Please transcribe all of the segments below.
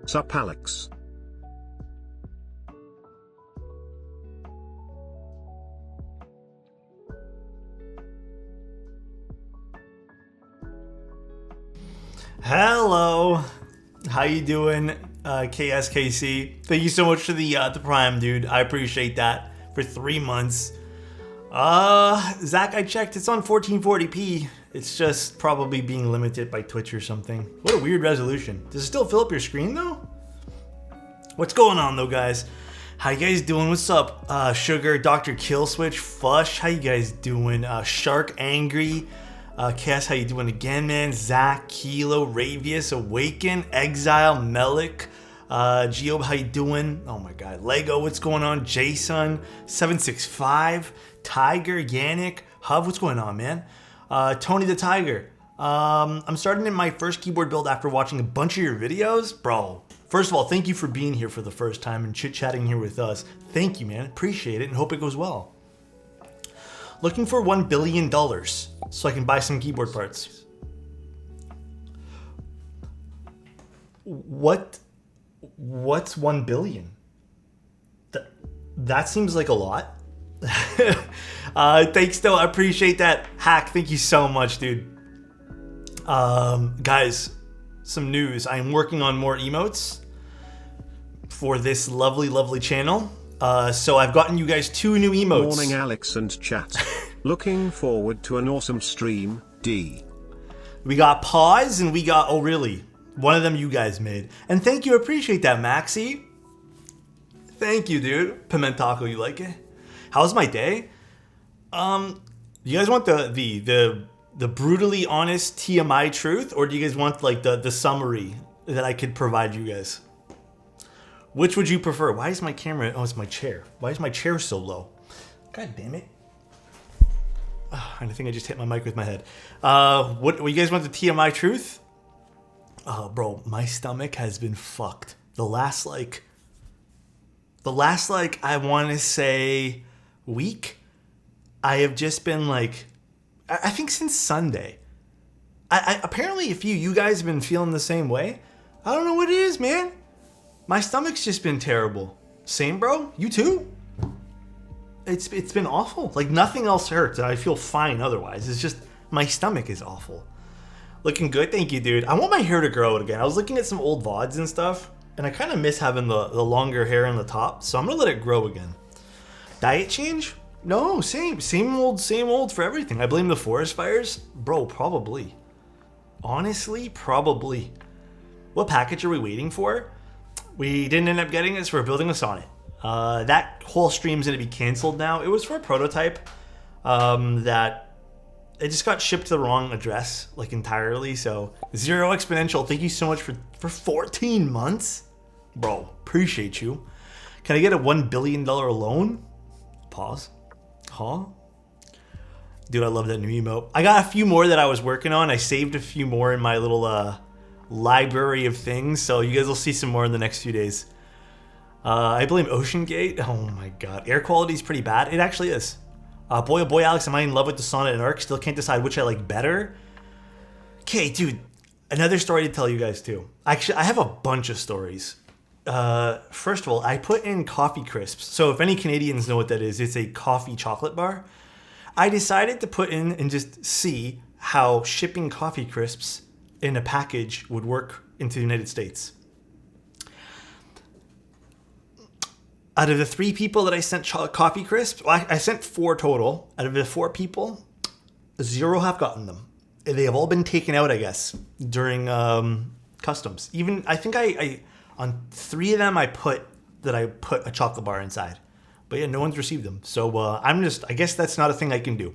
Sup Alex. Hello, how you doing, KSKC? Thank you so much for the Prime, dude. I appreciate that. For 3 months. Zach, I checked. It's on 1440p. It's just probably being limited by Twitch or something. What a weird resolution. Does it still fill up your screen though? What's going on though, guys? How you guys doing? What's up, Sugar, Dr. Killswitch, Fush? How you guys doing? Shark Angry. Cass, how you doing again, man? Zach, Kilo, Ravius, Awaken, Exile, Melik, Geo, how you doing? Oh my god. Lego, what's going on? Jason, 765, Tiger, Yannick, Hub, what's going on, man? Tony the Tiger. I'm starting in my first keyboard build after watching a bunch of your videos. Bro, first of all, thank you for being here for the first time and chit-chatting here with us. Thank you, man. Appreciate it and hope it goes well. Looking for $1 billion so I can buy some keyboard parts. What's 1 billion? That seems like a lot. Thanks though, I appreciate that. Hack, thank you so much, dude. Guys, some news. I am working on more emotes for this lovely channel. So I've gotten you guys 2 new emotes. Morning Alex and chat. Looking forward to an awesome stream, D. We got pause and we got, oh really? One of them you guys made. And thank you, appreciate that, Maxi. Thank you, dude. Pimentaco, you like it? How's my day? You guys want the brutally honest TMI truth, or do you guys want like the summary that I could provide you guys? Which would you prefer? Why is my camera, oh, it's my chair. Why is my chair so low? God damn it. I think I just hit my mic with my head. What you guys want the TMI truth? Bro, my stomach has been fucked. The last I want to say week, I have just been like, I think since Sunday. I apparently if you guys have been feeling the same way, I don't know what it is, man. My stomach's just been terrible. Same, bro? You too? It's been awful. Like nothing else hurts. I feel fine otherwise. It's just my stomach is awful. Looking good, thank you, dude. I want my hair to grow again. I was looking at some old VODs and stuff, and I kind of miss having the longer hair on the top, so I'm gonna let it grow again. Diet change? No, same old for everything. I blame the forest fires? Bro, probably. Honestly, probably. What package are we waiting for? We didn't end up getting this. We're building a Sonnet. That whole stream's gonna be canceled now. It was for a prototype that it just got shipped to the wrong address, like entirely. So Zero Exponential, thank you so much for 14 months, bro. Appreciate you. Can I get a $1 billion loan? Pause. Huh? Dude, I love that new emote. I got a few more that I was working on. I saved a few more in my little library of things, so you guys will see some more in the next few days. I blame Ocean Gate. Oh my god, air quality is pretty bad. It actually is. Boy oh boy, Alex, am I in love with the Sonnet and Arc? Still can't decide which I like better. Okay, dude, another story to tell you guys too. Actually, I have a bunch of stories. First of all, I put in coffee crisps. So if any Canadians know what that is, it's a coffee chocolate bar. I decided to put in and just see how shipping coffee crisps in a package would work into the United States. Out of the 3 people that I sent coffee crisps, well, I sent 4 total. Out of the 4 people, 0 have gotten them. They have all been taken out, I guess, during customs. Even, I think I on 3 of them, I put a chocolate bar inside. But yeah, no one's received them. So I guess that's not a thing I can do,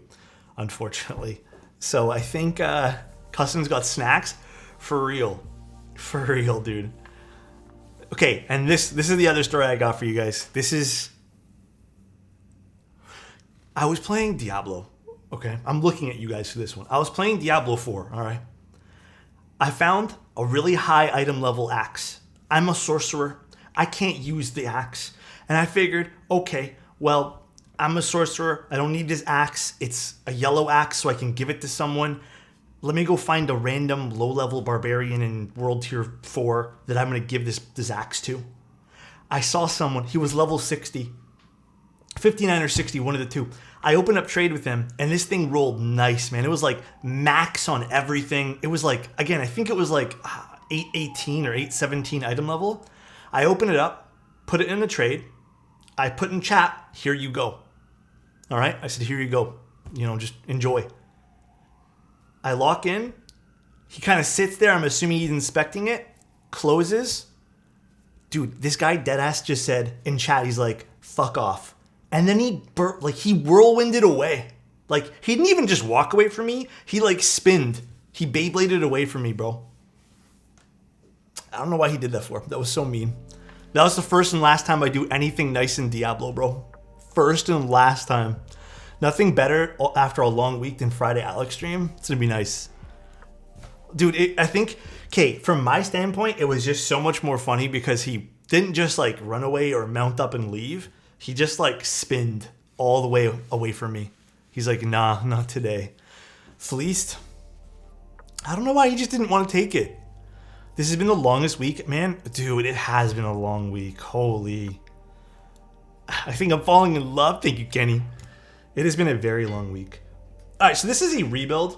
unfortunately. So I think customs got snacks for real. For real, dude. Okay, and this is the other story I got for you guys. I was playing Diablo. Okay, I'm looking at you guys for this one. I was playing Diablo 4, all right? I found a really high item level axe. I'm a sorcerer. I can't use the axe. And I figured, okay, well, I'm a sorcerer. I don't need this axe. It's a yellow axe, so I can give it to someone. let me go find a random low-level barbarian in World Tier 4 that I'm going to give this axe to. I saw someone, he was level 60. 59 or 60, one of the two. I opened up trade with him, and this thing rolled nice, man. It was like max on everything. It was like, again, I think it was like 818 or 817 item level. I opened it up, put it in the trade. I put in chat, here you go. All right? I said, here you go. You know, just enjoy. I lock in. He kind of sits there. I'm assuming he's inspecting it. Closes. Dude, this guy deadass just said in chat, he's like, fuck off. And then he whirlwinded away. Like, he didn't even just walk away from me. He like spinned. He Beybladed away from me, bro. I don't know why he did that for. That was so mean. That was the first and last time I do anything nice in Diablo, bro. First and last time. Nothing better after a long week than Friday Alex stream. It's gonna be nice. Dude, I think, okay, from my standpoint, it was just so much more funny because he didn't just like run away or mount up and leave. He just like spinned all the way away from me. He's like, nah, not today. Fleeced. I don't know why he just didn't want to take it. This has been the longest week, man. Dude, it has been a long week. Holy. I think I'm falling in love. Thank you, Kenny. It has been a very long week. All right, so this is a rebuild.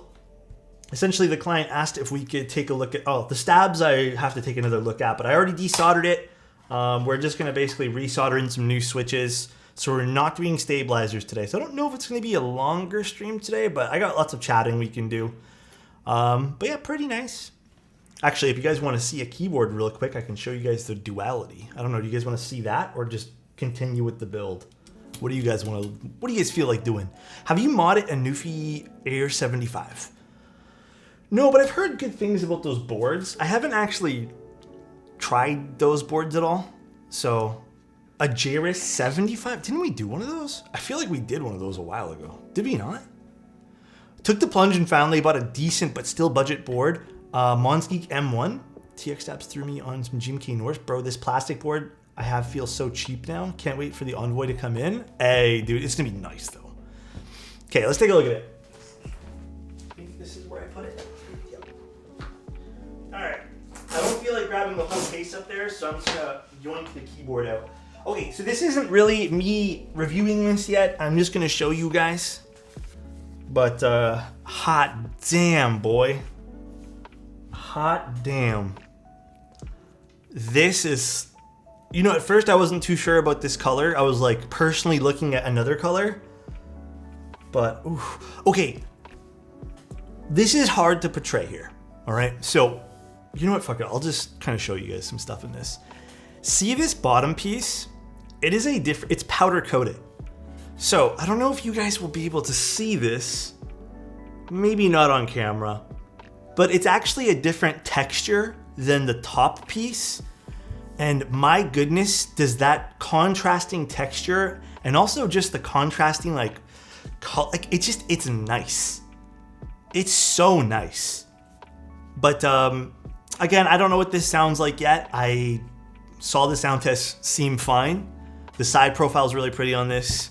Essentially, the client asked if we could take a look at... Oh, the stabs I have to take another look at, but I already desoldered it. We're just going to basically resolder in some new switches. So we're not doing stabilizers today. So I don't know if it's going to be a longer stream today, but I got lots of chatting we can do. But yeah, pretty nice. Actually, if you guys want to see a keyboard real quick, I can show you guys the duality. I don't know, do you guys want to see that or just continue with the build? What do you guys want to... What do you guys feel like doing? Have you modded a Newfie Air 75? No, but I've heard good things about those boards. I haven't actually tried those boards at all. So, a Jairus 75? Didn't we do one of those? I feel like we did one of those a while ago. Did we not? Took the plunge and finally bought a decent but still budget board. Monsgeek M1. TX Stabs threw me on some GMK Norse. Bro, this plastic board I have feels so cheap now. Can't wait for the Envoy to come in. Hey, dude, it's going to be nice, though. Okay, let's take a look at it. I think this is where I put it. Yep. All right. I don't feel like grabbing the whole case up there, so I'm just going to yoink the keyboard out. Okay, so this isn't really me reviewing this yet. I'm just going to show you guys. But, hot damn, boy. Hot damn. This is... You know, at first I wasn't too sure about this color. I was like personally looking at another color. But, oof. Okay. This is hard to portray here. All right. So, you know what? Fuck it. I'll just kind of show you guys some stuff in this. See this bottom piece? It is a different, it's powder coated. So, I don't know if you guys will be able to see this. Maybe not on camera. But it's actually a different texture than the top piece. And my goodness, does that contrasting texture and also just the contrasting like it's nice. It's so nice. But again, I don't know what this sounds like yet. I saw the sound test seem fine. The side profile is really pretty on this,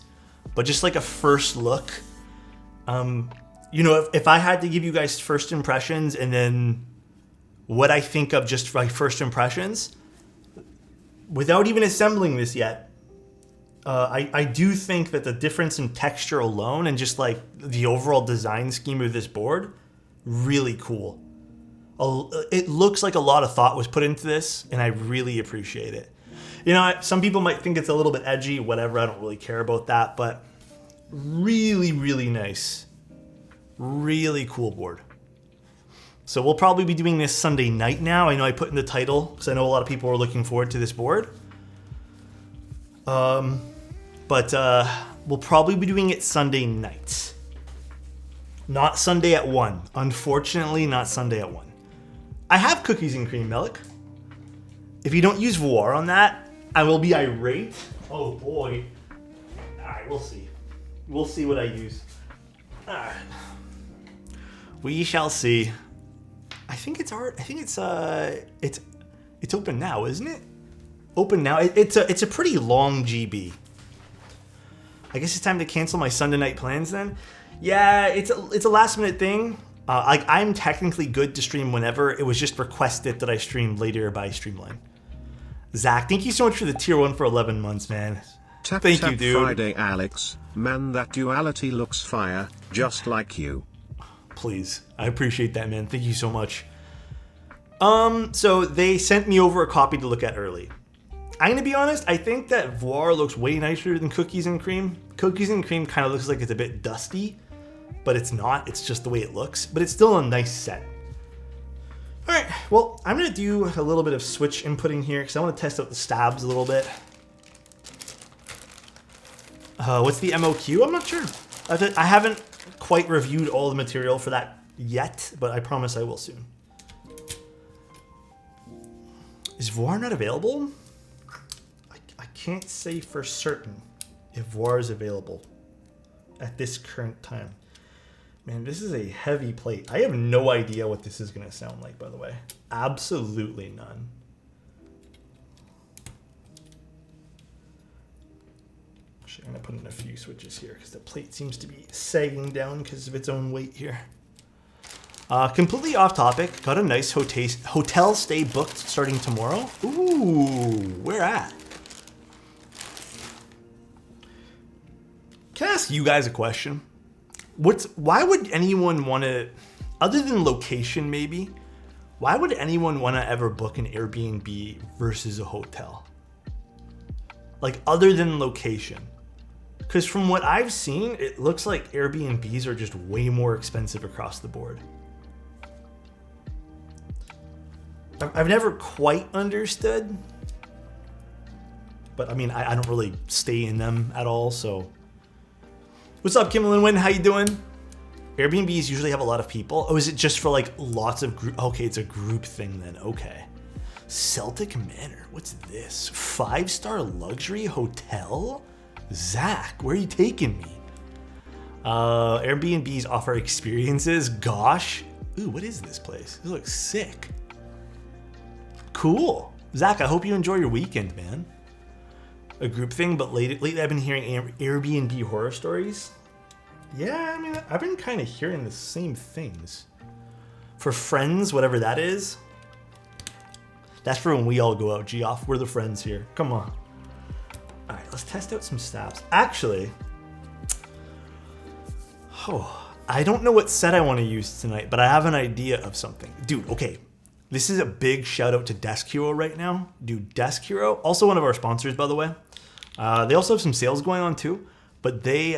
but just like a first look, you know, if I had to give you guys first impressions and then what I think of just my first impressions, without even assembling this yet, I do think that the difference in texture alone and just like the overall design scheme of this board, really cool. It looks like a lot of thought was put into this, and I really appreciate it. You know, some people might think it's a little bit edgy, whatever, I don't really care about that, but really, really nice. Really cool board. So we'll probably be doing this Sunday night now. I know I put in the title because I know a lot of people are looking forward to this board. But we'll probably be doing it Sunday night. Not Sunday at 1. Unfortunately, not Sunday at 1. I have cookies and cream milk. If you don't use Voir on that, I will be irate. Oh boy. Alright, we'll see. We'll see what I use. Alright. We shall see. I think it's open now, isn't it? Open now. It's a pretty long GB. I guess it's time to cancel my Sunday night plans then. Yeah, it's a last minute thing. Like I'm technically good to stream whenever. It was just requested that I stream later by Streamline. Zach, thank you so much for the tier 1 for 11 months, man. Thank you, dude. Friday, Alex. Man, that duality looks fire, just like you. Please. I appreciate that, man. Thank you so much. So they sent me over a copy to look at early. I'm going to be honest, I think that Voir looks way nicer than Cookies and Cream. Cookies and Cream kind of looks like it's a bit dusty, but it's not. It's just the way it looks, but it's still a nice set. All right, well, I'm going to do a little bit of switch inputting here because I want to test out the stabs a little bit. What's the MOQ? I'm not sure. I haven't quite reviewed all the material for that yet, but I promise I will soon. Is Voir not available? I can't say for certain if Voir is available at this current time. Man, this is a heavy plate. I have no idea what this is going to sound like, by the way. Absolutely none. Actually, I'm going to put in a few switches here because the plate seems to be sagging down because of its own weight here. Completely off topic. Got a nice hotel stay booked starting tomorrow. Ooh, where at? Can I ask you guys a question? Why would anyone want to, other than location maybe, why would anyone want to ever book an Airbnb versus a hotel? Like other than location. Because from what I've seen, it looks like Airbnbs are just way more expensive across the board. I've never quite understood. But I mean, I don't really stay in them at all, so. What's up, Kim Linwin? How you doing? Airbnbs usually have a lot of people. Oh, is it just for like lots of group? Okay, it's a group thing then. Okay. Celtic Manor. What's this? 5-star luxury hotel? Zach, where are you taking me? Airbnbs offer experiences. Gosh. Ooh, what is this place? This looks sick. Cool. Zach, I hope you enjoy your weekend, man. A group thing, but lately I've been hearing Airbnb horror stories. Yeah, I mean, I've been kind of hearing the same things. For friends, whatever that is, that's for when we all go out, Geoff. We're the friends here. Come on. All right, let's test out some stabs. Actually, I don't know what set I want to use tonight, but I have an idea of something. Dude, okay. This is a big shout out to Desk Hero right now. Dude, Desk Hero, also one of our sponsors, by the way. They also have some sales going on too, but they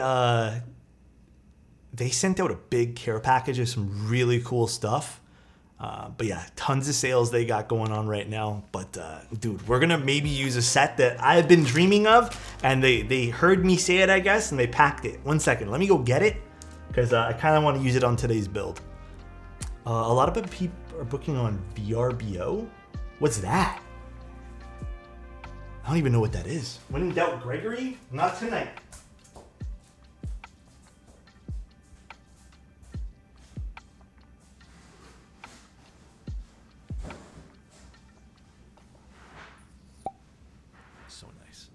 sent out a big care package of some really cool stuff. But yeah, tons of sales they got going on right now. But dude, we're gonna maybe use a set that I've been dreaming of, and they heard me say it, I guess, and they packed it. 1 second, let me go get it, because I kind of want to use it on today's build. A lot of people are booking on VRBO. What's that? I don't even know what that is. When in doubt, Gregory? Not tonight. So nice.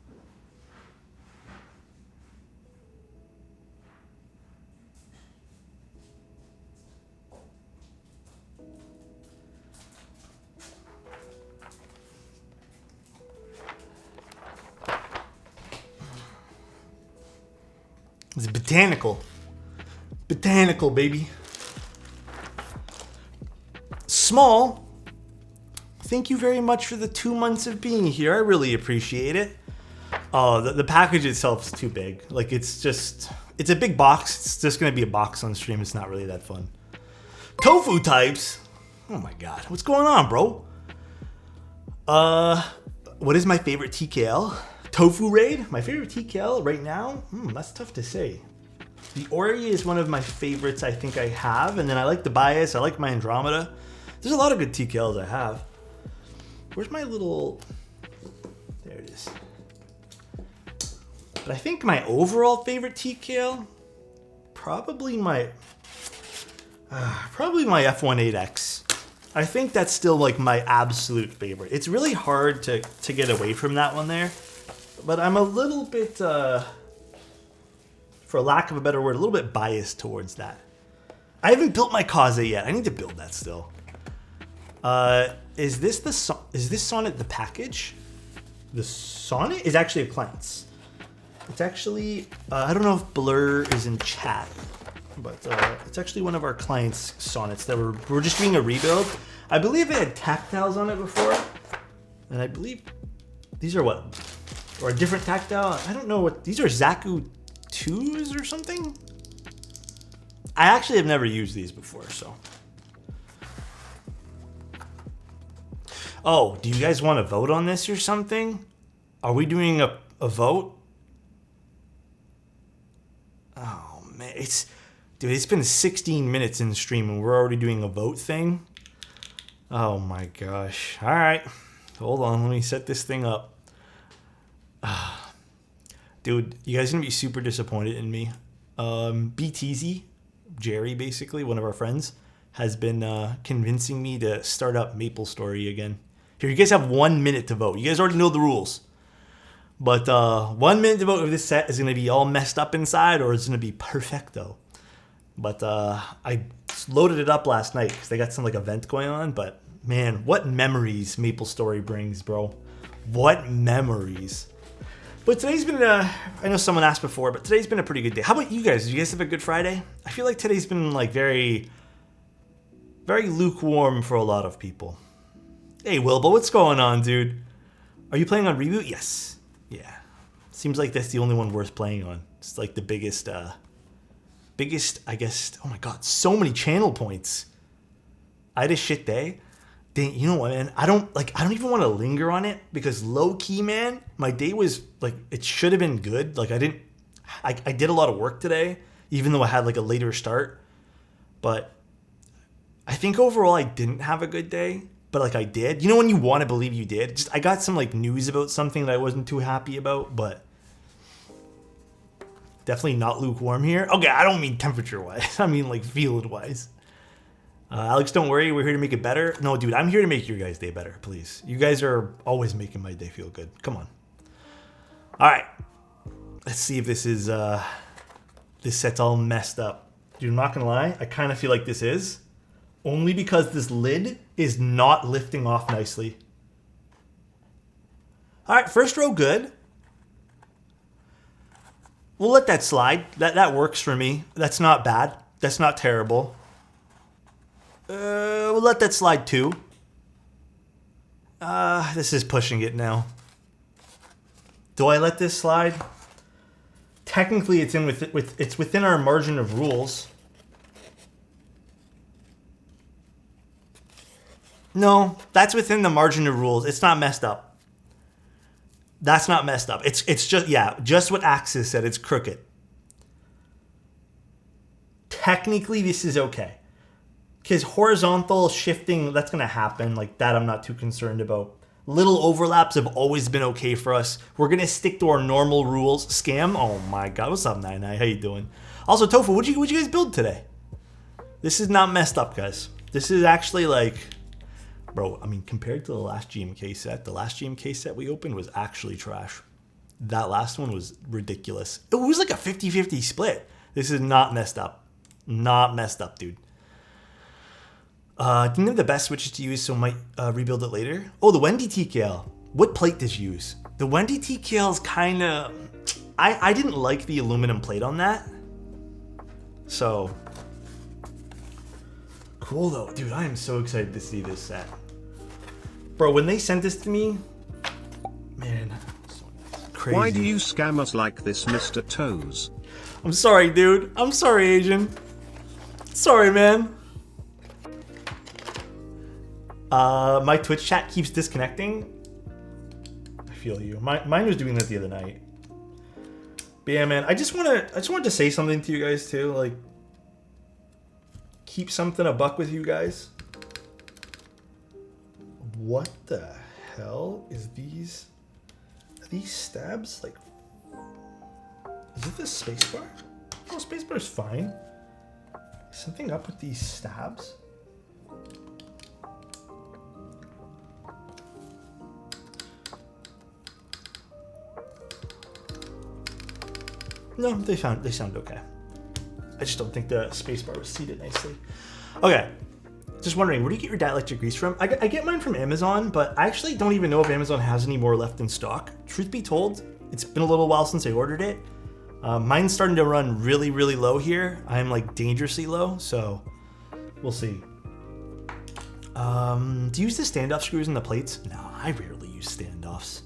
It's botanical. Botanical, baby. Small. Thank you very much for the 2 months of being here. I really appreciate it. Oh, the package itself is too big. Like, it's a big box. It's just going to be a box on stream. It's not really that fun. Tofu types. Oh my God. What's going on, bro? What is my favorite TKL? Tofu Raid, my favorite TKL right now? That's tough to say. The Ori is one of my favorites I think I have, and then I like the Bias, I like my Andromeda. There's a lot of good TKLs I have. Where's my little... There it is. But I think my overall favorite TKL, probably my F18X. I think that's still like my absolute favorite. It's really hard to get away from that one there. But I'm a little bit, for lack of a better word, a little bit biased towards that. I haven't built my Kaze yet. I need to build that still. Is this Sonnet the package? The Sonnet is actually a client's. It's actually, I don't know if Blur is in chat, but it's actually one of our clients' Sonnets that we're just doing a rebuild. I believe it had tactiles on it before, and I believe these are what? Or a different tactile? I don't know what, these are Zaku 2s or something? I actually have never used these before, so. Oh, do you guys want to vote on this or something? Are we doing a vote? Oh man, it's been 16 minutes in the stream and we're already doing a vote thing. Oh my gosh. All right, hold on, let me set this thing up. Dude, you guys are gonna be super disappointed in me. BTZ, Jerry, basically one of our friends, has been convincing me to start up MapleStory again. Here, you guys have 1 minute to vote. You guys already know the rules. But 1 minute to vote if this set is going to be all messed up inside or it's going to be perfecto. But I loaded it up last night because they got some like event going on. But man, what memories MapleStory brings, bro. What memories. But today's been, I know someone asked before, but today's been a pretty good day. How about you guys? Did you guys have a good Friday? I feel like today's been like very, very lukewarm for a lot of people. Hey, Wilbo, what's going on, dude? Are you playing on Reboot? Yes. Yeah. Seems like that's the only one worth playing on. It's like the biggest, I guess. Oh my God, so many channel points. I had a shit day. Dang, you know what, man? I don't even want to linger on it because low key, man, my day was like, it should have been good. Like I did a lot of work today, even though I had like a later start. But I think overall I didn't have a good day. But like I did. You know when you want to believe you did? Just I got some like news about something that I wasn't too happy about, but definitely not lukewarm here. Okay, I don't mean temperature-wise. I mean like feeling-wise. Alex, don't worry. We're here to make it better. No, dude, I'm here to make your guys' day better, please. You guys are always making my day feel good. Come on. All right. Let's see if this is, this set's all messed up. Dude, I'm not going to lie. I kind of feel like this is. Only because this lid is not lifting off nicely. All right, first row good. We'll let that slide. That works for me. That's not bad. That's not terrible. We'll let that slide too. This is pushing it now. Do I let this slide? Technically, it's it's within our margin of rules. No, that's within the margin of rules. It's not messed up. That's not messed up. It's just, yeah, just what Axis said. It's crooked. Technically, this is okay. Because horizontal shifting, that's going to happen. Like that, I'm not too concerned about. Little overlaps have always been okay for us. We're going to stick to our normal rules. Scam? Oh my God. What's up, Nine? How you doing? Also, Tofu, what'd you guys build today? This is not messed up, guys. This is actually like... Bro, I mean, compared to the last GMK set we opened was actually trash. That last one was ridiculous. It was like a 50-50 split. This is not messed up. Not messed up, dude. Didn't have the best switches to use, so might rebuild it later. Oh, the Wendy TKL. What plate did you use? The Wendy TKL is kind of... I didn't like the aluminum plate on that. So... Cool, though. Dude, I am so excited to see this set. Bro, when they sent this to me, man, crazy. Why do you scam us like this, Mr. Toes? I'm sorry, dude. I'm sorry, Asian. Sorry, man. My Twitch chat keeps disconnecting. I feel you. Mine was doing that the other night. But yeah, man, I just wanted to say something to you guys too, like keep something a buck with you guys. What the hell is these? Are these stabs like? Is it the spacebar? Oh, spacebar's fine. Is something up with these stabs? No, they sound okay. I just don't think the spacebar was seated nicely. Okay. Just wondering, where do you get your dielectric grease from? I get mine from Amazon, but I actually don't even know if Amazon has any more left in stock. Truth be told, it's been a little while since I ordered it. Mine's starting to run really, really low here. I'm like dangerously low, so we'll see. Do you use the standoff screws in the plates? No, I rarely use standoffs.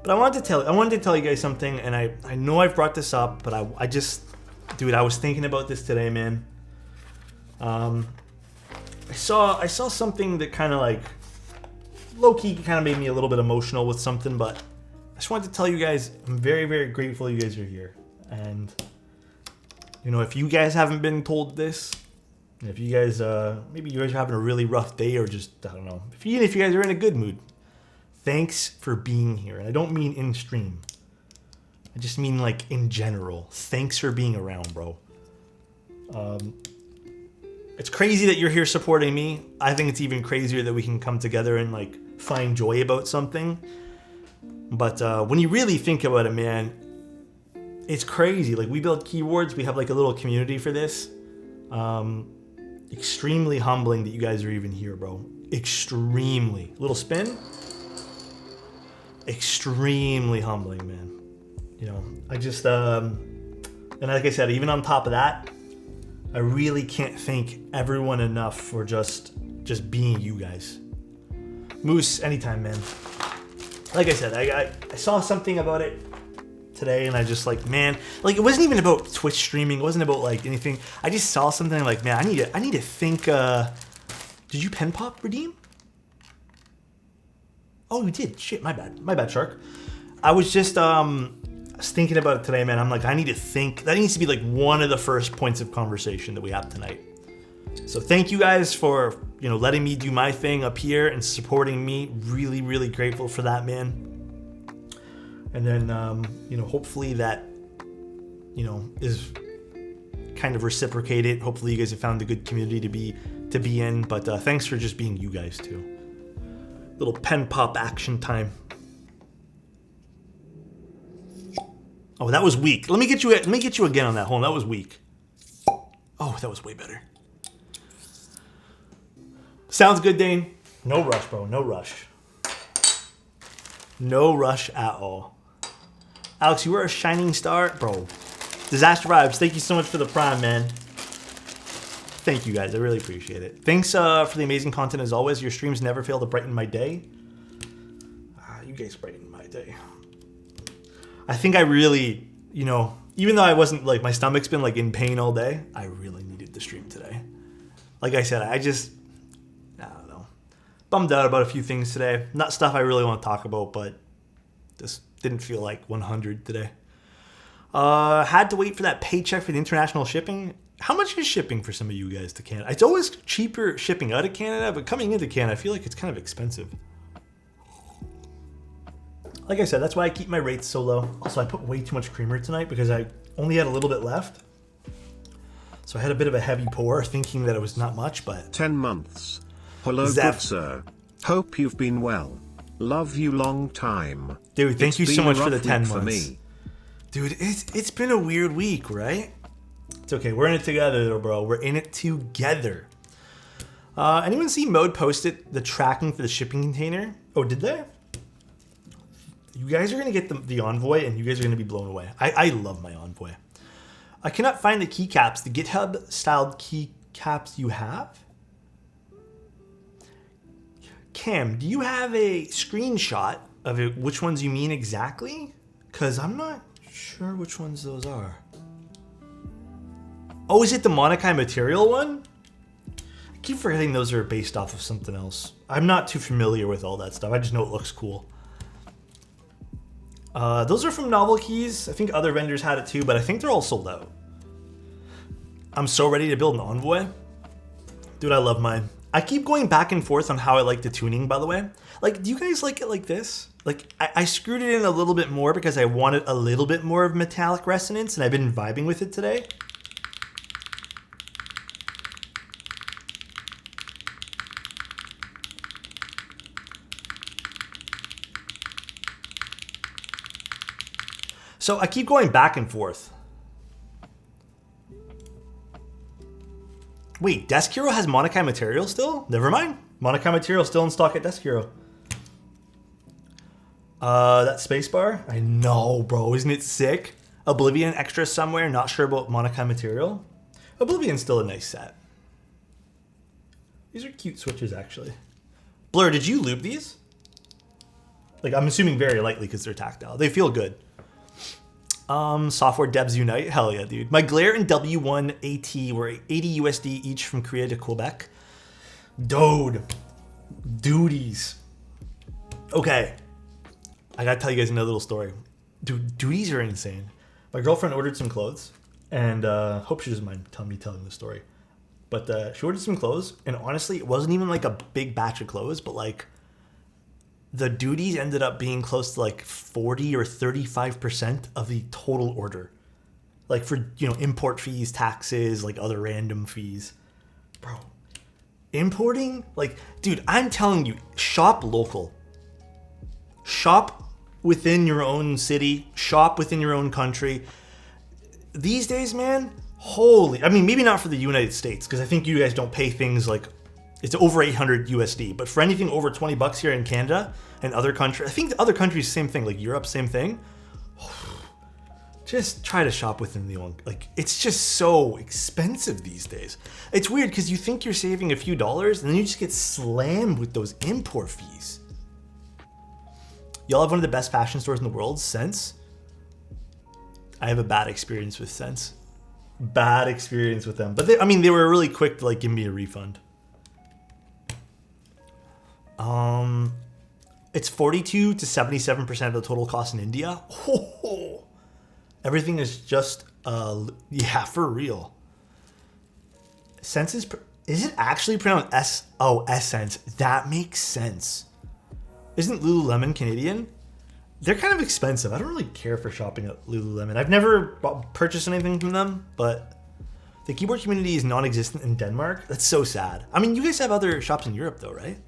But I wanted to tell you guys something, and I know I've brought this up, but I just, dude, I was thinking about this today, man. I saw something that kind of like low-key kind of made me a little bit emotional with something, but I just wanted to tell you guys I'm very, very grateful you guys are here. And you know, if you guys haven't been told this, if you guys maybe you guys are having a really rough day, or just, I don't know, if you guys are in a good mood, thanks for being here. And I don't mean in stream, I just mean like in general. Thanks for being around, bro. It's crazy that you're here supporting me. I think it's even crazier that we can come together and like find joy about something. But when you really think about it, man, it's crazy. Like, we build keyboards. We have like a little community for this. Extremely humbling that you guys are even here, bro. Extremely. Little spin. Extremely humbling, man. You know, I just, and like I said, even on top of that, I really can't thank everyone enough for just being you guys. Moose, anytime, man. Like I said, I saw something about it today, and I just like, man, like, it wasn't even about Twitch streaming. It wasn't about like anything. I just saw something like, man, I need to think. Did you pen pop redeem? Oh, you did. Shit, my bad, Shark. I was just thinking about it today, man. I'm like, I need to think. That needs to be like one of the first points of conversation that we have tonight. So thank you guys for, you know, letting me do my thing up here and supporting me. Really, really grateful for that, man. And then, you know, hopefully that, you know, is kind of reciprocated. Hopefully you guys have found a good community to be in. But thanks for just being you guys too. Little pen pop action time. Oh, that was weak. Let me get you again on that hole. That was weak. Oh, that was way better. Sounds good, Dane. No rush, bro. No rush. No rush at all. Alex, you were a shining star, bro. Disaster vibes. Thank you so much for the prime, man. Thank you guys. I really appreciate it. Thanks for the amazing content as always. Your streams never fail to brighten my day. You guys brighten my day. I think I really, you know, even though I wasn't like, my stomach's been like in pain all day, I really needed the stream today. Like I said, I don't know. Bummed out about a few things today. Not stuff I really want to talk about, but just didn't feel like 100 today. Had to wait for that paycheck for the international shipping. How much is shipping for some of you guys to Canada? It's always cheaper shipping out of Canada, but coming into Canada, I feel like it's kind of expensive. Like I said, that's why I keep my rates so low. Also, I put way too much creamer tonight because I only had a little bit left. So I had a bit of a heavy pour, thinking that it was not much, but... 10 months. Hello, good sir. Hope you've been well. Love you long time. Dude, thank you so much for the 10 months. For me. Dude, it's been a weird week, right? It's okay. We're in it together, though, bro. We're in it together. Anyone see Mode posted the tracking for the shipping container? Oh, did they? You guys are going to get the Envoy, and you guys are going to be blown away. I love my Envoy. I cannot find the keycaps. The GitHub-styled keycaps you have? Cam, do you have a screenshot of it, which ones you mean exactly? Because I'm not sure which ones those are. Oh, is it the Monokai material one? I keep forgetting those are based off of something else. I'm not too familiar with all that stuff. I just know it looks cool. Those are from Novel Keys. I think other vendors had it too, but I think they're all sold out. I'm so ready to build an Envoy. Dude, I love mine. I keep going back and forth on how I like the tuning, by the way. Like, do you guys like it like this? Like, I screwed it in a little bit more because I wanted a little bit more of metallic resonance, and I've been vibing with it today. So I keep going back and forth. Wait, Desk Hero has Monokai material still? Never mind. Monokai material still in stock at Desk Hero. That spacebar? I know, bro. Isn't it sick? Oblivion extra somewhere. Not sure about Monokai material. Oblivion's still a nice set. These are cute switches, actually. Blur, did you lube these? Like, I'm assuming very lightly because they're tactile. They feel good. Software devs unite. Hell yeah, dude. My Glare and W1 AT were 80 USD each from Korea to Quebec. Dude. Duties. Okay. I gotta tell you guys another little story. Dude, duties are insane. My girlfriend ordered some clothes, and hope she doesn't mind me telling the story. But she ordered some clothes, and honestly, it wasn't even like a big batch of clothes, but like the duties ended up being close to like 40 or 35% of the total order. Like for, you know, import fees, taxes, like other random fees. Bro, importing, like, dude, I'm telling you, shop local. Shop within your own city, shop within your own country. These days, man, holy, I mean, maybe not for the United States, because I think you guys don't pay things like, it's over 800 USD, but for anything over 20 bucks here in Canada and other countries, I think the other countries, same thing, like Europe, same thing. Just try to shop within the own, like, it's just so expensive these days. It's weird because you think you're saving a few dollars and then you just get slammed with those import fees. Y'all have one of the best fashion stores in the world, Sense. I have a bad experience with Sense. Bad experience with them. But they, I mean, they were really quick to like give me a refund. It's 42 to 77% of the total cost in India. Oh, everything is just, yeah, for real. Sense is it actually pronounced S? Oh, Essence. That makes sense. Isn't Lululemon Canadian? They're kind of expensive. I don't really care for shopping at Lululemon. I've never purchased anything from them, but the keyboard community is non-existent in Denmark. That's so sad. I mean, you guys have other shops in Europe though, right?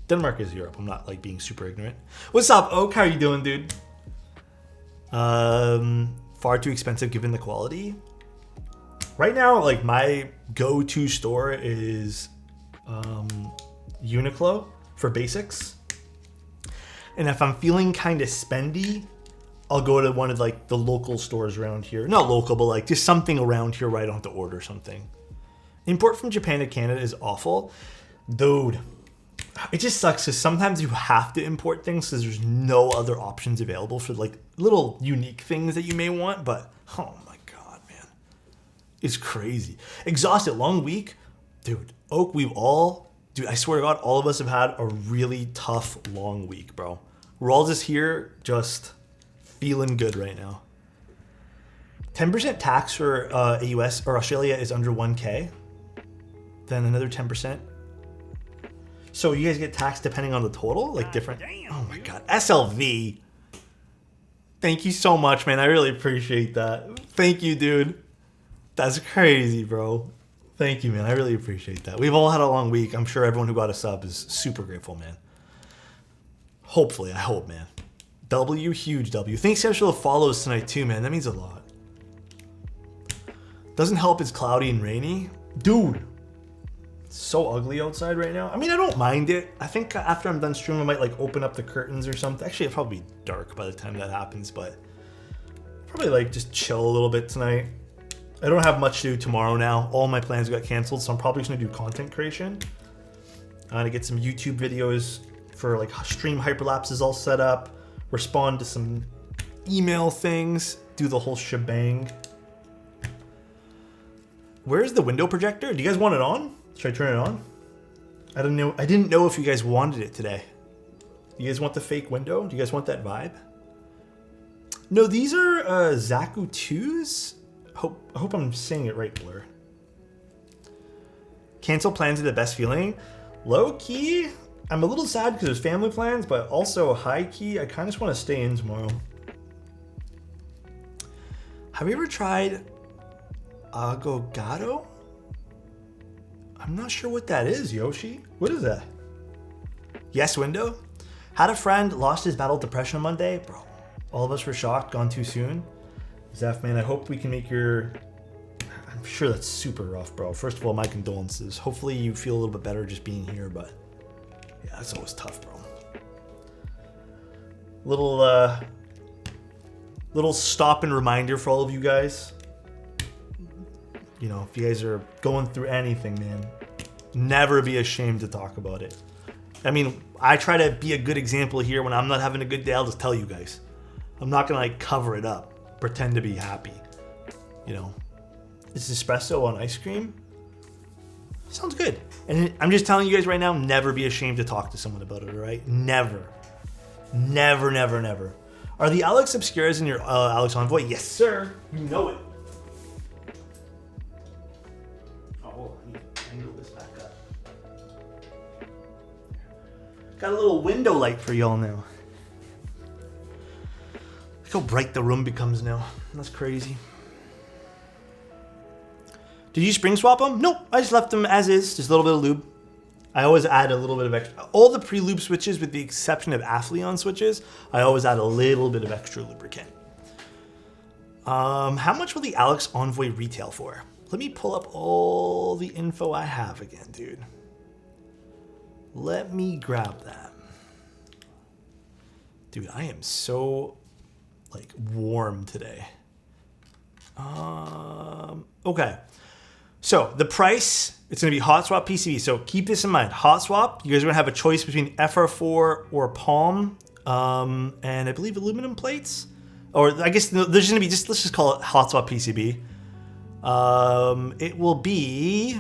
Denmark is Europe. I'm not like being super ignorant. What's up, Oak? How are you doing, dude? Far too expensive given the quality. Right now, like my go-to store is Uniqlo for basics. And if I'm feeling kind of spendy, I'll go to one of like the local stores around here. Not local, but like just something around here where I don't have to order something. Import from Japan to Canada is awful. Dude, it just sucks because sometimes you have to import things because there's no other options available for like little unique things that you may want. But oh my God, man. It's crazy. Exhausted, long week. Dude, Oak, dude, I swear to God, all of us have had a really tough, long week, bro. We're all just here, just feeling good right now. 10% tax for AUS or Australia is under 1K. Then another 10%. So you guys get taxed depending on the total? Like different? Oh my God. SLV. Thank you so much, man. I really appreciate that. Thank you, dude. That's crazy, bro. Thank you, man. I really appreciate that. We've all had a long week. I'm sure everyone who got a sub is super grateful, man. Hopefully, I hope, man. W, huge W. Thanks, Central follows tonight too, man. That means a lot. Doesn't help it's cloudy and rainy. Dude, it's so ugly outside right now. I mean, I don't mind it. I think after I'm done streaming, I might like open up the curtains or something. Actually, it'll probably be dark by the time that happens, but probably like just chill a little bit tonight. I don't have much to do tomorrow now. All my plans got canceled, so I'm probably just gonna do content creation. I'm gonna get some YouTube videos for like stream hyperlapses all set up, respond to some email things, do the whole shebang. Where's the window projector? Do you guys want it on? Should I turn it on? I don't know. I didn't know if you guys wanted it today. You guys want the fake window? Do you guys want that vibe? No, these are Zaku 2s. I hope I'm saying it right, Blur. Cancel plans are the best feeling. Low key, I'm a little sad because there's family plans, but also high key, I kind of just want to stay in tomorrow. Have you ever tried Agogado? I'm not sure what that is, Yoshi. What is that? Yes, window? Had a friend, lost his battle with depression on Monday. Bro, all of us were shocked, gone too soon. Zeph, man, I hope we can make your... I'm sure that's super rough, bro. First of all, my condolences. Hopefully you feel a little bit better just being here, but yeah, it's always tough, bro. Little stop and reminder for all of you guys. You know, if you guys are going through anything, man, never be ashamed to talk about it. I mean, I try to be a good example here. When I'm not having a good day, I'll just tell you guys. I'm not gonna like cover it up, pretend to be happy. You know, it's espresso on ice cream. Sounds good. And I'm just telling you guys right now, never be ashamed to talk to someone about it, all right? Never. Never, never, never. Are the Alex Obscuras in your Alex Envoy? Yes, sir. You know it. Oh, hold on. I need to angle this back up. Got a little window light for y'all now. Look how bright the room becomes now. That's crazy. Did you spring swap them? Nope. I just left them as is. Just a little bit of lube. I always add a little bit of extra. All the pre-lube switches, with the exception of Athleon switches, I always add a little bit of extra lubricant. How much will the Alex Envoy retail for? Let me pull up all the info I have again, dude. Let me grab that. Dude, I am so, like, warm today. Okay. So the price, it's going to be hot swap PCB. So keep this in mind. Hot swap, you guys are going to have a choice between FR4 or Palm, and I believe aluminum plates. Or I guess there's going to be let's just call it hot swap PCB. It will be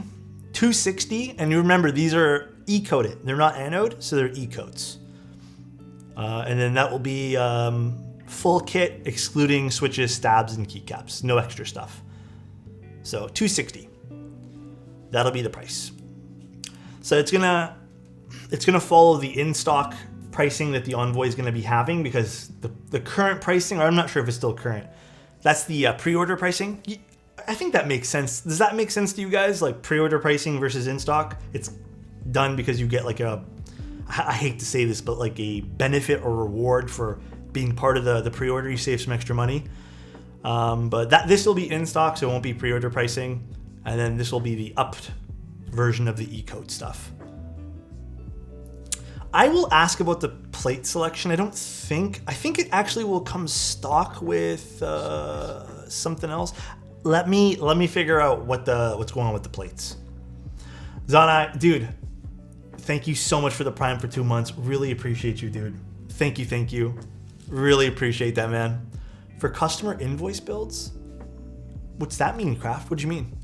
$260, and you remember these are E-coated. They're not anode, so they're E-coats. And then that will be full kit, excluding switches, stabs, and keycaps. No extra stuff. So $260. That'll be the price. So it's gonna follow the in-stock pricing that the Envoy is gonna be having, because the current pricing, or I'm not sure if it's still current, that's the pre-order pricing. I think that makes sense. Does that make sense to you guys? Like pre-order pricing versus in-stock? It's done because you get like I hate to say this, but like a benefit or reward for being part of the pre-order. You save some extra money. But this will be in stock, so it won't be pre-order pricing. And then this will be the upped version of the E-coat stuff. I will ask about the plate selection. I think it actually will come stock with something else. Let me figure out what's going on with the plates. Zana, dude, thank you so much for the Prime for 2 months. Really appreciate you, dude. Thank you. Really appreciate that, man. For customer invoice builds? What's that mean, Kraft? What do you mean?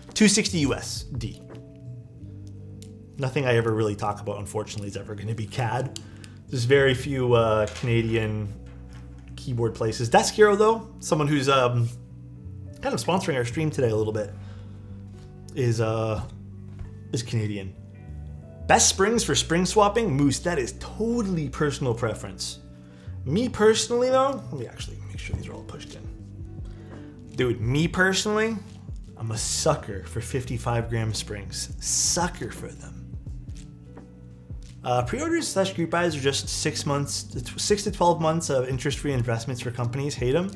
$260 USD. Nothing I ever really talk about, unfortunately, is ever going to be CAD. There's very few Canadian keyboard places. Desk Hero, though, someone who's kind of sponsoring our stream today a little bit, is Canadian. Best springs for spring swapping? Moose, that is totally personal preference. Me personally, though, let me actually make sure these are all pushed in. Dude, me personally, I'm a sucker for 55-gram springs. Sucker for them. Pre-orders / group buys are just 6 to 12 months of interest-free investments for companies. Hate them?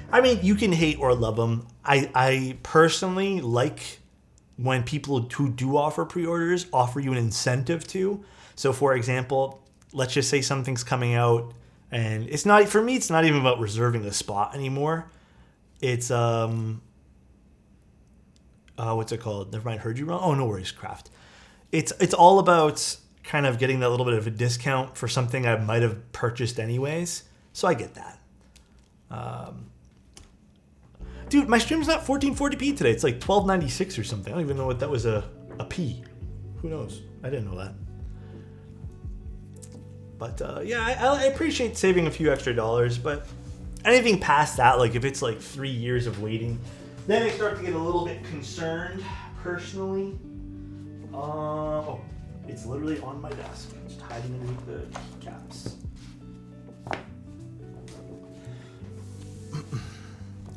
I mean, you can hate or love them. I personally like when people who do offer pre-orders offer you an incentive to. So, for example, let's just say something's coming out, and it's not, for me, it's not even about reserving a spot anymore. It's what's it called? Never mind, heard you wrong. Oh, no worries, Kraft. It's all about kind of getting that little bit of a discount for something I might have purchased anyways. So I get that. Dude, my stream's not 1440p today. It's like 1296 or something. I don't even know what that was a P. Who knows? I didn't know that. But yeah, I appreciate saving a few extra dollars, but anything past that, like if it's like 3 years of waiting, then I start to get a little bit concerned, personally. Oh, it's literally on my desk. It's hiding underneath the caps.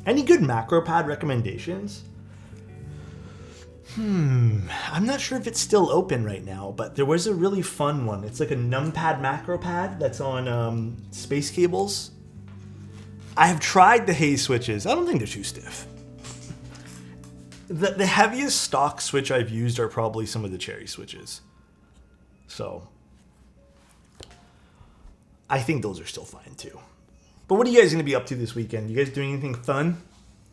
Any good macro pad recommendations? I'm not sure if it's still open right now, but there was a really fun one. It's like a numpad macro pad that's on space cables. I have tried the Haze switches. I don't think they're too stiff. The heaviest stock switch I've used are probably some of the cherry switches. So I think those are still fine too. But what are you guys going to be up to this weekend? You guys doing anything fun?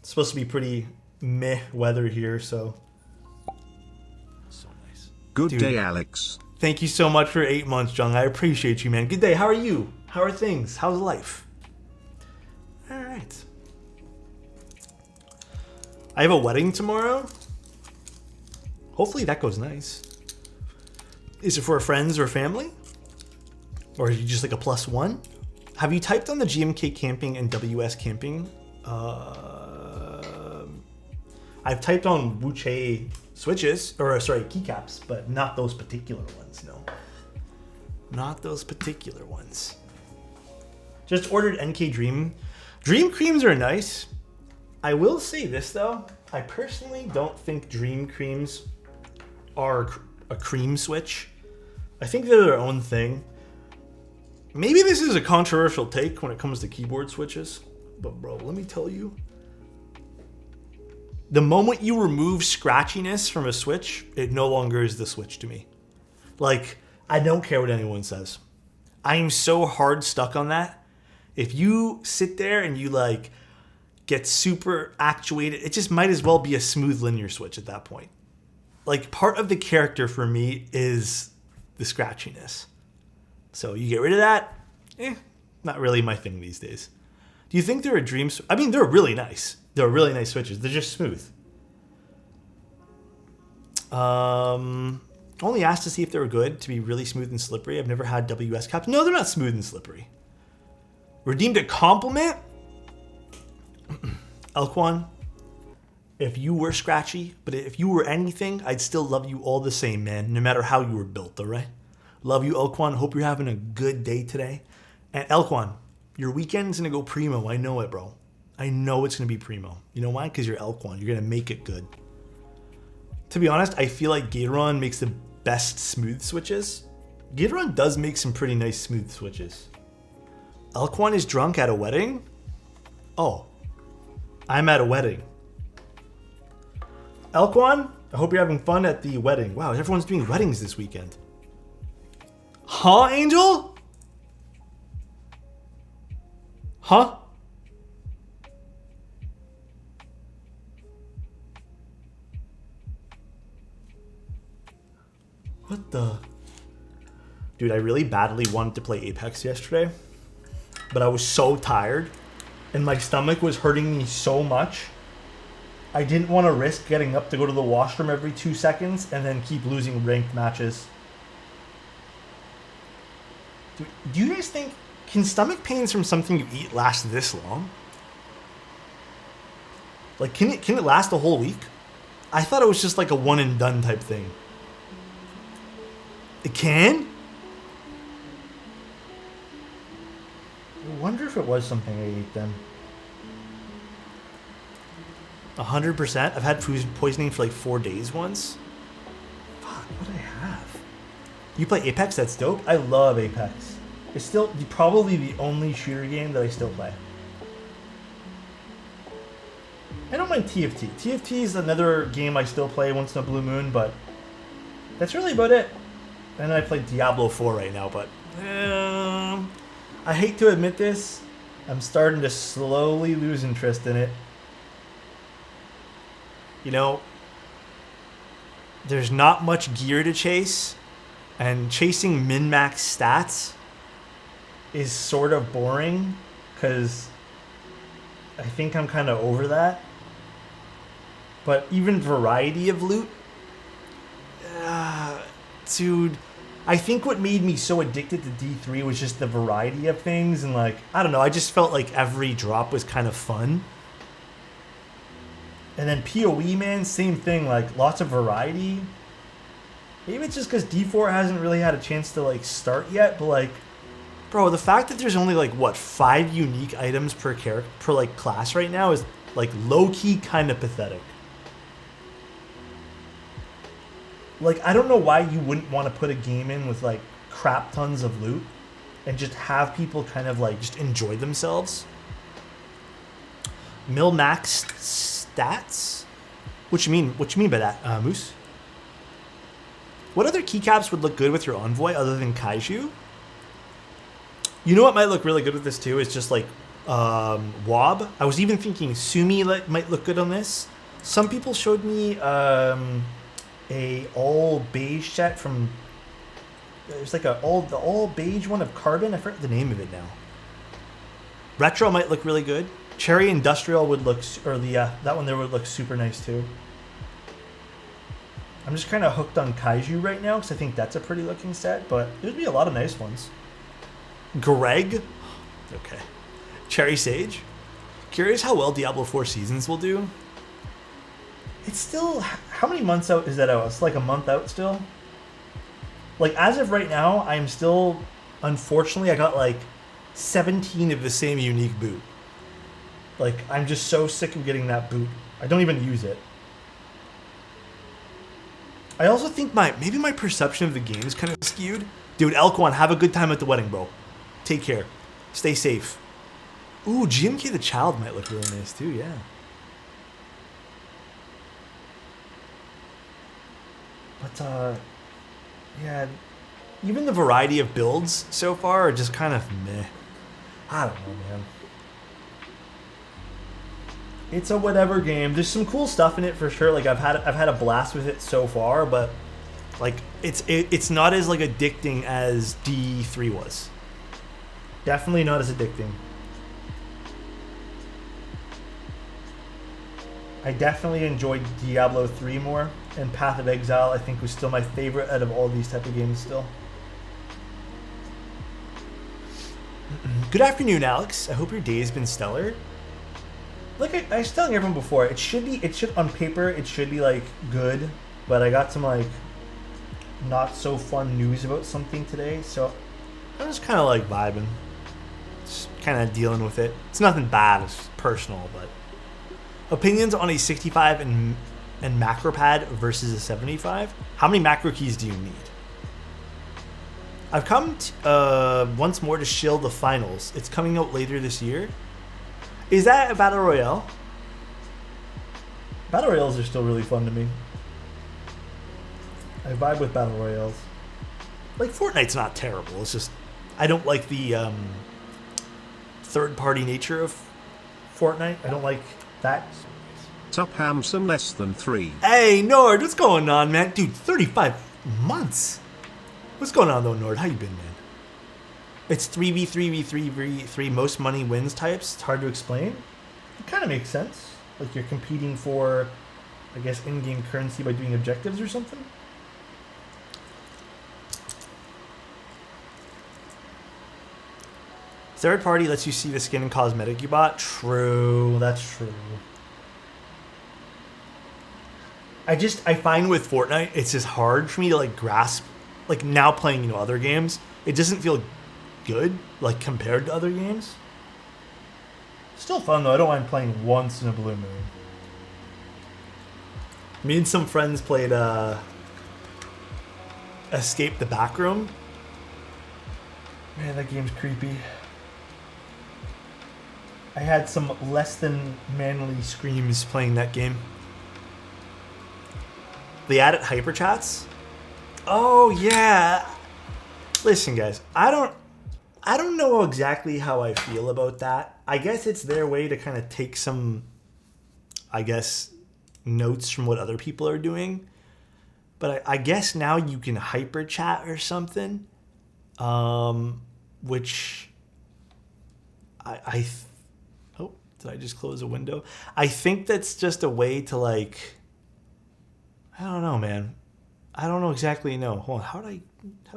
It's supposed to be pretty meh weather here, so. So nice. Good Dude, day, Alex. thank you so much for 8 months, Jung. I appreciate you, man. Good day. How are you? How are things? How's life? All right. I have a wedding tomorrow. Hopefully that goes nice. Is it for friends or family? Or are you just like a +1? Have you typed on the GMK camping and WS camping? I've typed on Wuche switches, or sorry, keycaps, but not those particular ones, no. Not those particular ones. Just ordered NK Dream. Dream creams are nice. I will say this though, I personally don't think Dream creams are a cream switch. I think they're their own thing. Maybe this is a controversial take when it comes to keyboard switches, but bro, let me tell you, the moment you remove scratchiness from a switch, it no longer is the switch to me. Like, I don't care what anyone says. I am so hard stuck on that. If you sit there and you like get super actuated, it just might as well be a smooth linear switch at that point. Like, part of the character for me is the scratchiness. So you get rid of that, not really my thing these days. Do you think they're a dream? I mean, they're really nice. They're really nice switches. They're just smooth. Only asked to see if they were good, to be really smooth and slippery. I've never had WS caps. No, they're not smooth and slippery. Redeemed a compliment? Elquan, if you were scratchy, but if you were anything, I'd still love you all the same, man, no matter how you were built, all right? Love you, Elquan. Hope you're having a good day today. And Elquan, your weekend's going to go primo. I know it, bro. I know it's going to be primo. You know why? Because you're Elquan. You're going to make it good. To be honest, I feel like Gatoron makes the best smooth switches. Gatoron does make some pretty nice smooth switches. Elquan is drunk at a wedding? Oh, I'm at a wedding. Elquan, I hope you're having fun at the wedding. Wow, everyone's doing weddings this weekend. Huh, Angel? Huh? What the? Dude, I really badly wanted to play Apex yesterday, but I was so tired and my stomach was hurting me so much. I didn't want to risk getting up to go to the washroom every 2 seconds and then keep losing ranked matches. Do you guys think, can stomach pains from something you eat last this long? Like, can it last a whole week? I thought it was just like a one and done type thing. It can? I wonder if it was something I ate then. 100%? I've had food poisoning for like 4 days once. Fuck, what did I have? You play Apex? That's dope. I love Apex. It's still probably the only shooter game that I still play. I don't mind TFT. TFT is another game I still play once in a blue moon, but that's really about it. And I play Diablo 4 right now, but I hate to admit this. I'm starting to slowly lose interest in it. You know, there's not much gear to chase, and chasing min-max stats is sort of boring because I think I'm kind of over that. But even variety of loot, dude, I think what made me so addicted to D3 was just the variety of things, and like, I don't know, I just felt like every drop was kind of fun. And then PoE, man, same thing, like lots of variety. Maybe it's just because D4 hasn't really had a chance to like start yet, but like, bro, the fact that there's only like what 5 unique items per character per like class right now is like low-key kind of pathetic. Like, I don't know why you wouldn't want to put a game in with like crap tons of loot and just have people kind of like just enjoy themselves. Mil-max stats? What you mean? What you mean by that, Moose? What other keycaps would look good with your Envoy other than Kaiju? You know what might look really good with this too? It's just like Wob. I was even thinking Sumi might look good on this. Some people showed me a all beige set from. There's like the all beige one of Carbon. I forget the name of it now. Retro might look really good. Cherry Industrial would look, or that one there would look super nice too. I'm just kind of hooked on Kaiju right now because I think that's a pretty looking set, but there'd be a lot of nice ones. Greg? Okay. Cherry Sage? Curious how well Diablo 4 Seasons will do? It's still... How many months out is that out? It's like a month out still? Like, as of right now, I'm still... Unfortunately, I got like 17 of the same unique boot. Like, I'm just so sick of getting that boot. I don't even use it. I also think maybe my perception of the game is kind of skewed. Dude, Elk1, have a good time at the wedding, bro. Take care. Stay safe. Ooh, GMK the Child might look really nice too, yeah. But, yeah, even the variety of builds so far are just kind of meh. I don't know, man. It's a whatever game. There's some cool stuff in it for sure. Like I've had a blast with it so far, but like it's not as like addicting as D3 was. Definitely not as addicting. I definitely enjoyed Diablo 3 more, and Path of Exile I think was still my favorite out of all these type of games still. Good afternoon, Alex. I hope your day has been stellar. Like I was telling everyone before, it should on paper it should be like good, but I got some like not so fun news about something today, so I'm just kind of like vibing, just kind of dealing with it. It's nothing bad, it's personal, but opinions on a 65 and macro pad versus a 75. How many macro keys do you need? I've come once more to shill the finals. It's coming out later this year. Is that a Battle Royale? Battle Royales are still really fun to me. I vibe with Battle Royales. Like, Fortnite's not terrible. It's just, I don't like the third-party nature of Fortnite. I don't like that. Sup Hamson less than 3. Hey, Nord, what's going on, man? Dude, 35 months. What's going on, though, Nord? How you been, man? It's 3v3v3v3 most money wins types. It's hard to explain. It kind of makes sense. Like you're competing for, I guess, in-game currency by doing objectives or something. Third party lets you see the skin and cosmetic you bought. True, that's true. I find with Fortnite, it's just hard for me to like grasp. Like now playing, other games, it doesn't feel good, like compared to other games. Still fun though. I don't mind playing once in a blue moon. Me and some friends played Escape the Backroom. Man, that game's creepy. I had some less than manly screams playing that game. They added hyper chats. Oh yeah. Listen, guys, I don't know exactly how I feel about that. I guess it's their way to kind of take some, I guess, notes from what other people are doing. But I guess now you can hyper chat or something, which oh, did I just close a window? I think that's just a way to like, I don't know, man. I don't know exactly. Hold on. How do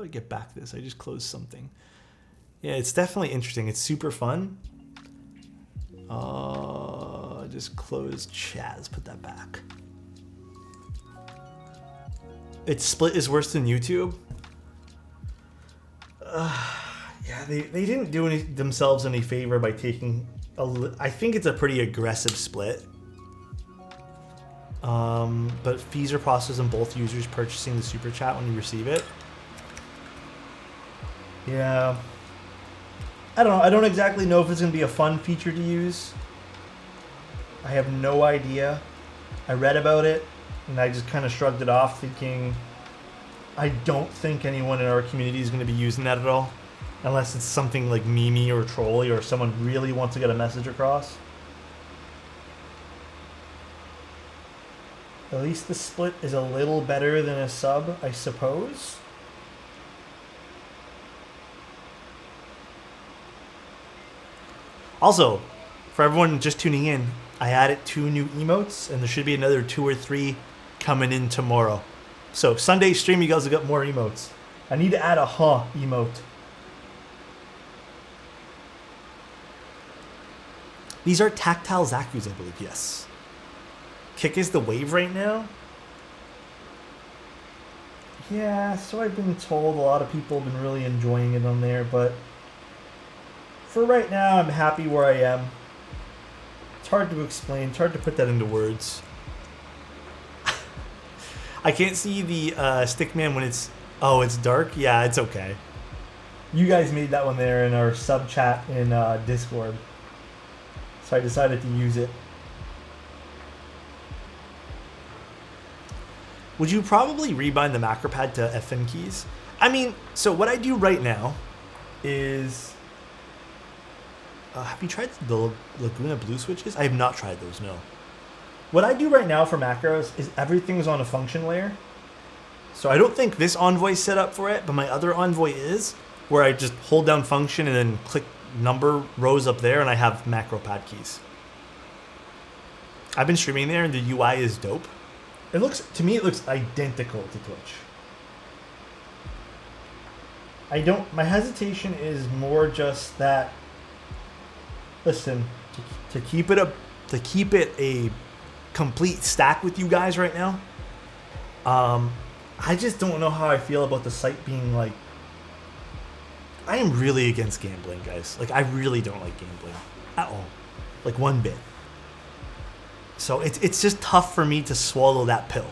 I get back to this? I just closed something. Yeah, it's definitely interesting. It's super fun. Just close chat. Let's put that back. Its split is worse than YouTube. Yeah, they didn't do themselves any favor by taking I think it's a pretty aggressive split. But fees are processed on both users purchasing the super chat when you receive it. Yeah. I don't know. I don't exactly know if it's going to be a fun feature to use. I have no idea. I read about it, and I just kind of shrugged it off, thinking, I don't think anyone in our community is going to be using that at all, unless it's something like memey or trolly, or someone really wants to get a message across. At least the split is a little better than a sub, I suppose. Also, for everyone just tuning in, I added 2 new emotes, and there should be another 2 or 3 coming in tomorrow. So Sunday stream, you guys will get more emotes. I need to add a emote. These are tactile Zakus, I believe, yes. Kick is the wave right now? Yeah, so I've been told. A lot of people have been really enjoying it on there, but for right now, I'm happy where I am. It's hard to explain. It's hard to put that into words. I can't see the stickman when it's... Oh, it's dark? Yeah, it's okay. You guys made that one there in our sub chat in Discord. So I decided to use it. Would you probably rebind the macro pad to FN keys? I mean, so what I do right now is... have you tried the Laguna Blue switches? I have not tried those, no. What I do right now for macros is everything's on a function layer. So I don't think this Envoy is set up for it, but my other Envoy is, where I just hold down function and then click number rows up there, and I have macro pad keys. I've been streaming there, and the UI is dope. It looks, to me, it looks identical to Twitch. My hesitation is more just that, listen, to keep it a complete stack with you guys right now, I just don't know how I feel about the site being like, I am really against gambling, guys. Like, I really don't like gambling at all, like one bit. So it's just tough for me to swallow that pill.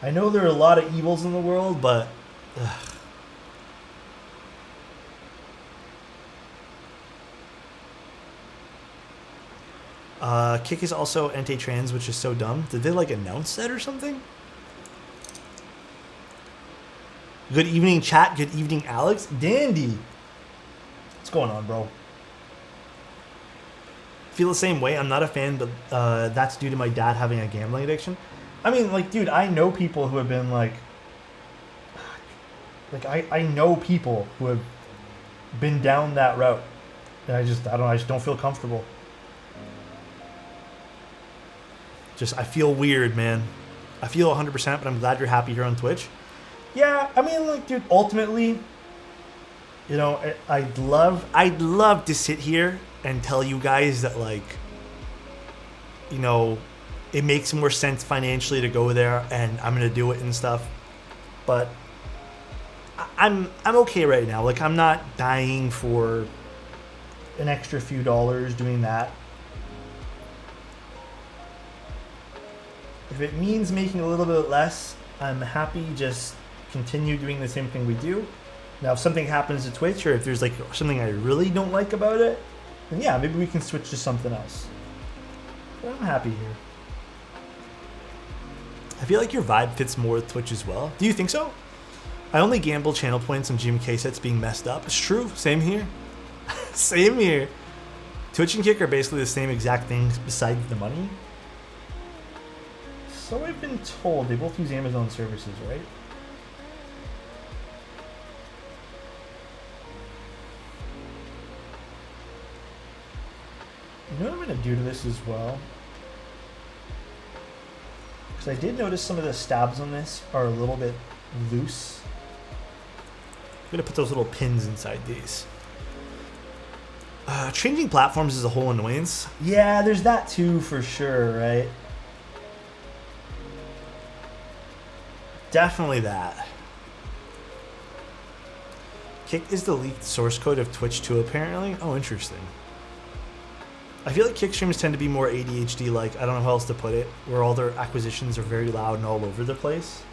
I know there are a lot of evils in the world, but Kick is also anti-trans, which is so dumb. Did they like announce that or something? Good evening, chat. Good evening, Alex. Dandy. What's going on, bro? Feel the same way. I'm not a fan, but that's due to my dad having a gambling addiction. I mean, like, dude, I know people who have been like I know people who have been down that route, and I just don't feel comfortable. I feel weird, man. I feel 100%, but I'm glad you're happy here on Twitch. Yeah, I mean, like, dude, ultimately, you know, I'd love to sit here and tell you guys that, like, you know, it makes more sense financially to go there, and I'm gonna do it and stuff. But I'm okay right now. Like, I'm not dying for an extra few dollars doing that. If it means making a little bit less, I'm happy just continue doing the same thing we do. Now, if something happens to Twitch, or if there's like something I really don't like about it, then yeah, maybe we can switch to something else. But I'm happy here. I feel like your vibe fits more with Twitch as well. Do you think so? I only gamble channel points on GMK sets being messed up. It's true. Same here. Same here. Twitch and Kick are basically the same exact things besides the money. So I've been told. They both use Amazon services, right? You know what I'm going to do to this as well? Because I did notice some of the stabs on this are a little bit loose. I'm going to put those little pins inside these. Changing platforms is a whole annoyance. Yeah, there's that too for sure, right? Definitely that. Kick is the leaked source code of Twitch too, apparently. Oh, interesting. I feel like Kick streams tend to be more ADHD-like. I don't know how else to put it. Where all their acquisitions are very loud and all over the place.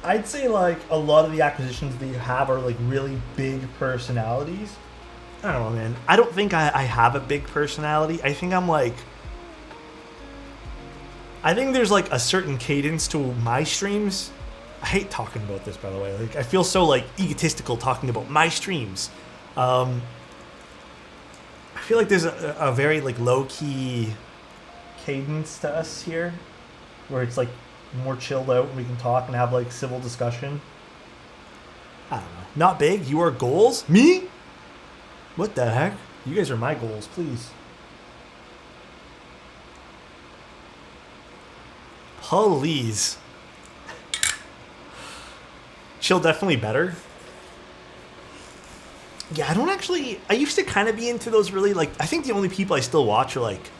I'd say like a lot of the acquisitions that you have are like really big personalities. I don't know, man. I don't think I have a big personality. I think there's like a certain cadence to my streams. I hate talking about this, by the way. Like, I feel so like egotistical talking about my streams. I feel like there's a very like low key cadence to us here, where it's like more chilled out and we can talk and have like civil discussion. I don't know. Not big. You are goals? Me? What the heck? You guys are my goals, please. Please. Chill definitely better. Yeah, I used to kind of be into those really, like, I think the only people I still watch are, like,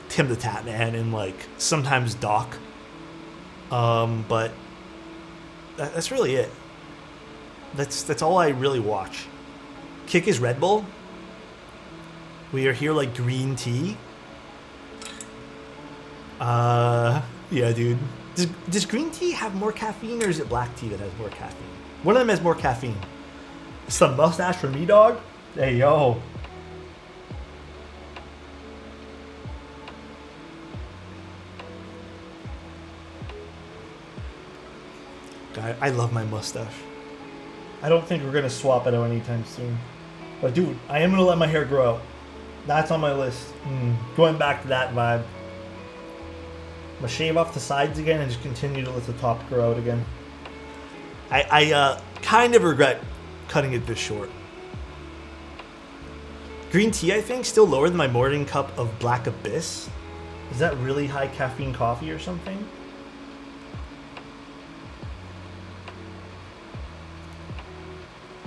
Tim the Tatman and, like, sometimes Doc. But that's really it. That's all I really watch. Kick is Red Bull. We are here like green tea. Yeah, dude. Does green tea have more caffeine or is it black tea that has more caffeine? One of them has more caffeine. It's the mustache for me, dog. Hey, yo. I love my mustache. I don't think we're going to swap it out anytime soon. But dude, I am going to let my hair grow out. That's on my list. Going back to that vibe. I'm going to shave off the sides again and just continue to let the top grow out again. I kind of regret cutting it this short. Green tea, I think, still lower than my morning cup of Black Abyss. Is that really high caffeine coffee or something?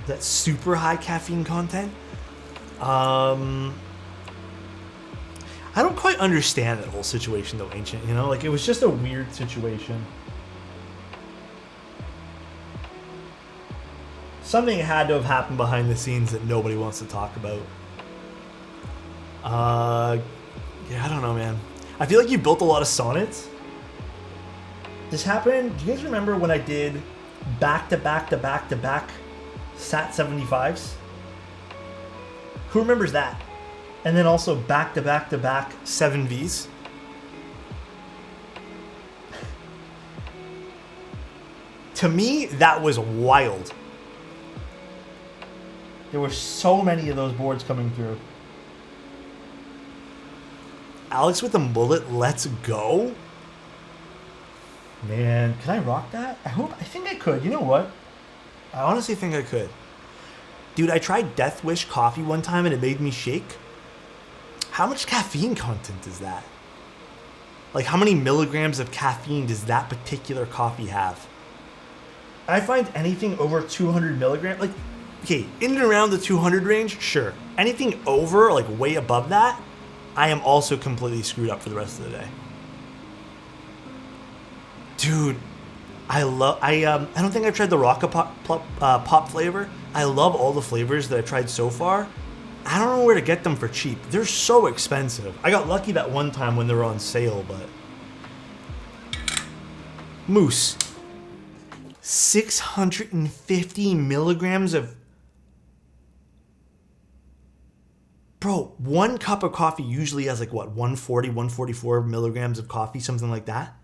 Is that super high caffeine content? I don't quite understand that whole situation though, Ancient, you know? Like, it was just a weird situation. Something had to have happened behind the scenes that nobody wants to talk about. Yeah, I don't know, man. I feel like you built a lot of sonnets. This happened, do you guys remember when I did back-to-back-to-back-to-back Sat 75s? Who remembers that? And then also back-to-back-to-back 7Vs. To me, that was wild. There were so many of those boards coming through. Alex with the mullet, let's go. Man, can I rock that? I think I could. You know what? I honestly think I could. Dude, I tried Death Wish coffee one time and it made me shake. How much caffeine content is that? Like, how many milligrams of caffeine does that particular coffee have? I find anything over 200 milligrams, like, okay, in and around the 200 range, sure. Anything over, like, way above that, I am also completely screwed up for the rest of the day. Dude, I don't think I've tried the Rocket Pop flavor. I love all the flavors that I've tried so far. I don't know where to get them for cheap. They're so expensive. I got lucky that one time when they were on sale, but... Moose. 650 milligrams of... Bro, one cup of coffee usually has like, what, 140, 144 milligrams of coffee, something like that?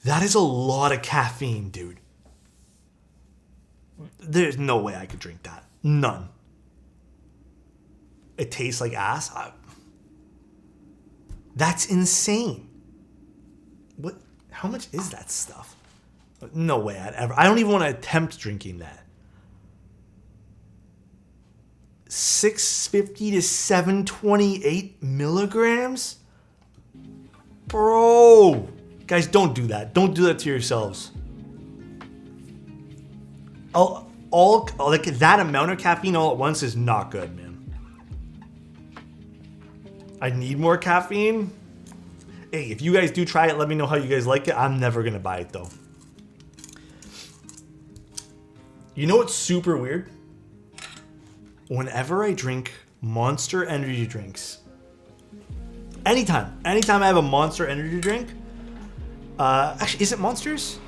That is a lot of caffeine, dude. There's no way I could drink that. None. It tastes like ass. That's insane. What? How much is that stuff? No way I'd ever. I don't even want to attempt drinking that. 650 to 728 milligrams? Bro. Guys, don't do that. Don't do that to yourselves. Like that amount of caffeine all at once is not good, man. I need more caffeine. Hey, if you guys do try it, let me know how you guys like it. I'm never gonna buy it though. You know what's super weird? Whenever I drink Monster energy drinks, anytime I have a Monster energy drink, actually, is it Monsters?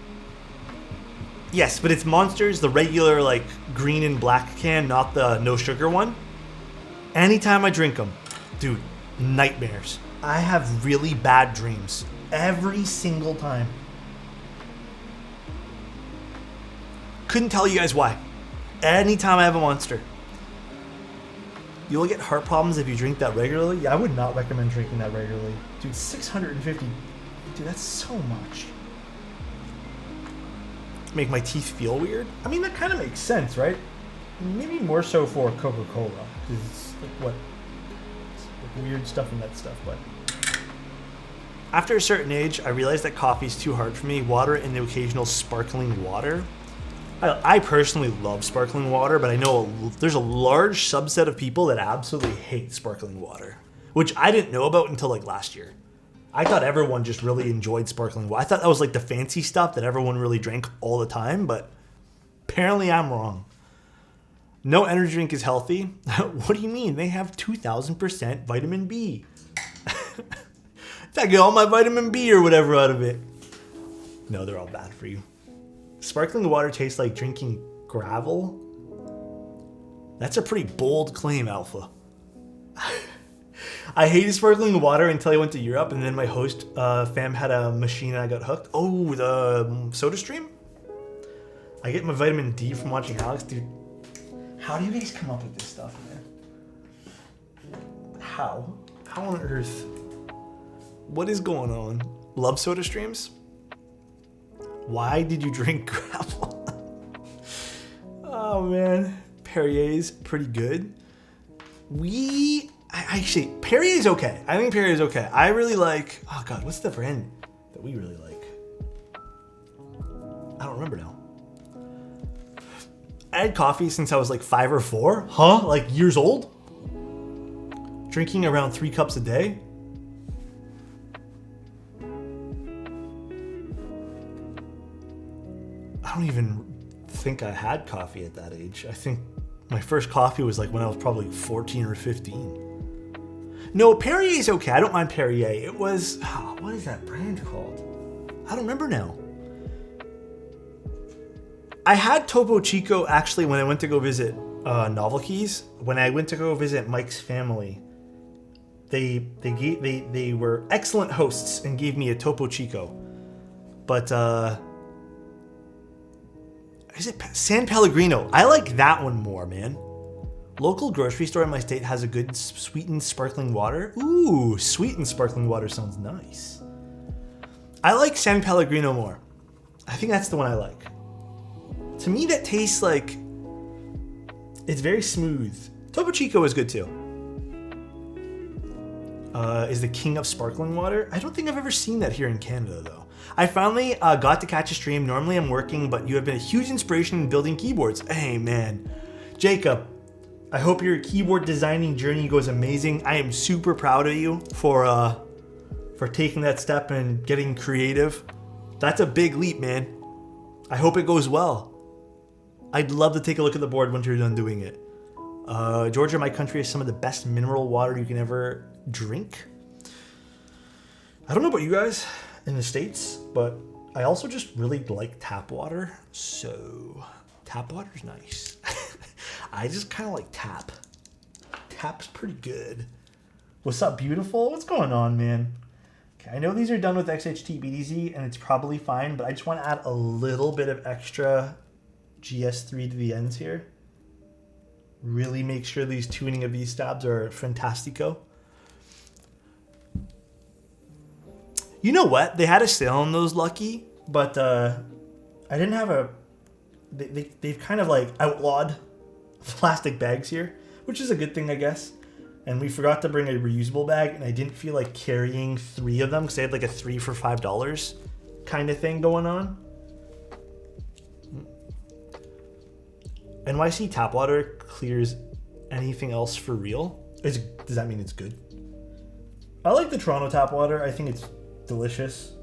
Yes, but it's Monsters, the regular like green and black can, not the no sugar one. Anytime I drink them, dude, nightmares. I have really bad dreams every single time. Couldn't tell you guys why. Anytime I have a Monster. You'll get heart problems if you drink that regularly. Yeah, I would not recommend drinking that regularly. Dude, 650. Dude, that's so much. Make my teeth feel weird? I mean, that kind of makes sense, right? Maybe more so for Coca-Cola. Because it's like what? It's like weird stuff in that stuff, but... After a certain age, I realized that coffee is too hard for me. Water and the occasional sparkling water. I personally love sparkling water, but I know there's a large subset of people that absolutely hate sparkling water, which I didn't know about until like last year. I thought everyone just really enjoyed sparkling water. I thought that was like the fancy stuff that everyone really drank all the time, but apparently I'm wrong. No energy drink is healthy. What do you mean? They have 2,000% vitamin B. I get all my vitamin B or whatever out of it. No, they're all bad for you. Sparkling water tastes like drinking gravel? That's a pretty bold claim, Alpha. I hated sparkling water until I went to Europe, and then my host fam had a machine and I got hooked. Oh, the SodaStream? I get my vitamin D from watching Alex. Dude, how do you guys come up with this stuff, man? How? How on earth? What is going on? Love SodaStreams? Why did you drink gravel? Oh man, Perrier's pretty good. Actually, Perrier's okay. I think Perrier's okay. I really like, oh god, what's the brand that we really like? I don't remember now. I had coffee since I was like 5 or 4. Huh? Like years old? Drinking around 3 cups a day? I don't even think I had coffee at that age. I think my first coffee was like when I was probably 14 or 15. No, Perrier's okay. I don't mind Perrier. It was, what is that brand called? I don't remember now. I had Topo Chico actually when I went to go visit Novel Keys. When I went to go visit Mike's family, they were excellent hosts and gave me a Topo Chico. But is it San Pellegrino? I like that one more, man. Local grocery store in my state has a good sweetened sparkling water. Ooh, sweetened sparkling water sounds nice. I like San Pellegrino more. I think that's the one I like. To me, that tastes like it's very smooth. Topo Chico is good too. Is the king of sparkling water? I don't think I've ever seen that here in Canada though. I finally got to catch a stream. Normally I'm working, but you have been a huge inspiration in building keyboards. Hey man, Jacob, I hope your keyboard designing journey goes amazing. I am super proud of you for taking that step and getting creative. That's a big leap, man. I hope it goes well. I'd love to take a look at the board once you're done doing it. Georgia, my country, has some of the best mineral water you can ever drink. I don't know about you guys in the States, but I also just really like tap water. So tap water's nice. I just kind of like tap. Tap's pretty good. What's up, beautiful? What's going on, man? Okay, I know these are done with XHT BDZ and it's probably fine, but I just want to add a little bit of extra GS3 to the ends here. Really make sure these tuning of these stabs are fantastico. You know what? They had a sale on those, Lucky, but I didn't have a... They've kind of like outlawed plastic bags here, which is a good thing, I guess. And we forgot to bring a reusable bag, and I didn't feel like carrying 3 of them because they had like a 3 for $5 kind of thing going on. NYC tap water clears anything else for real? Does that mean it's good? I like the Toronto tap water. I think it's delicious.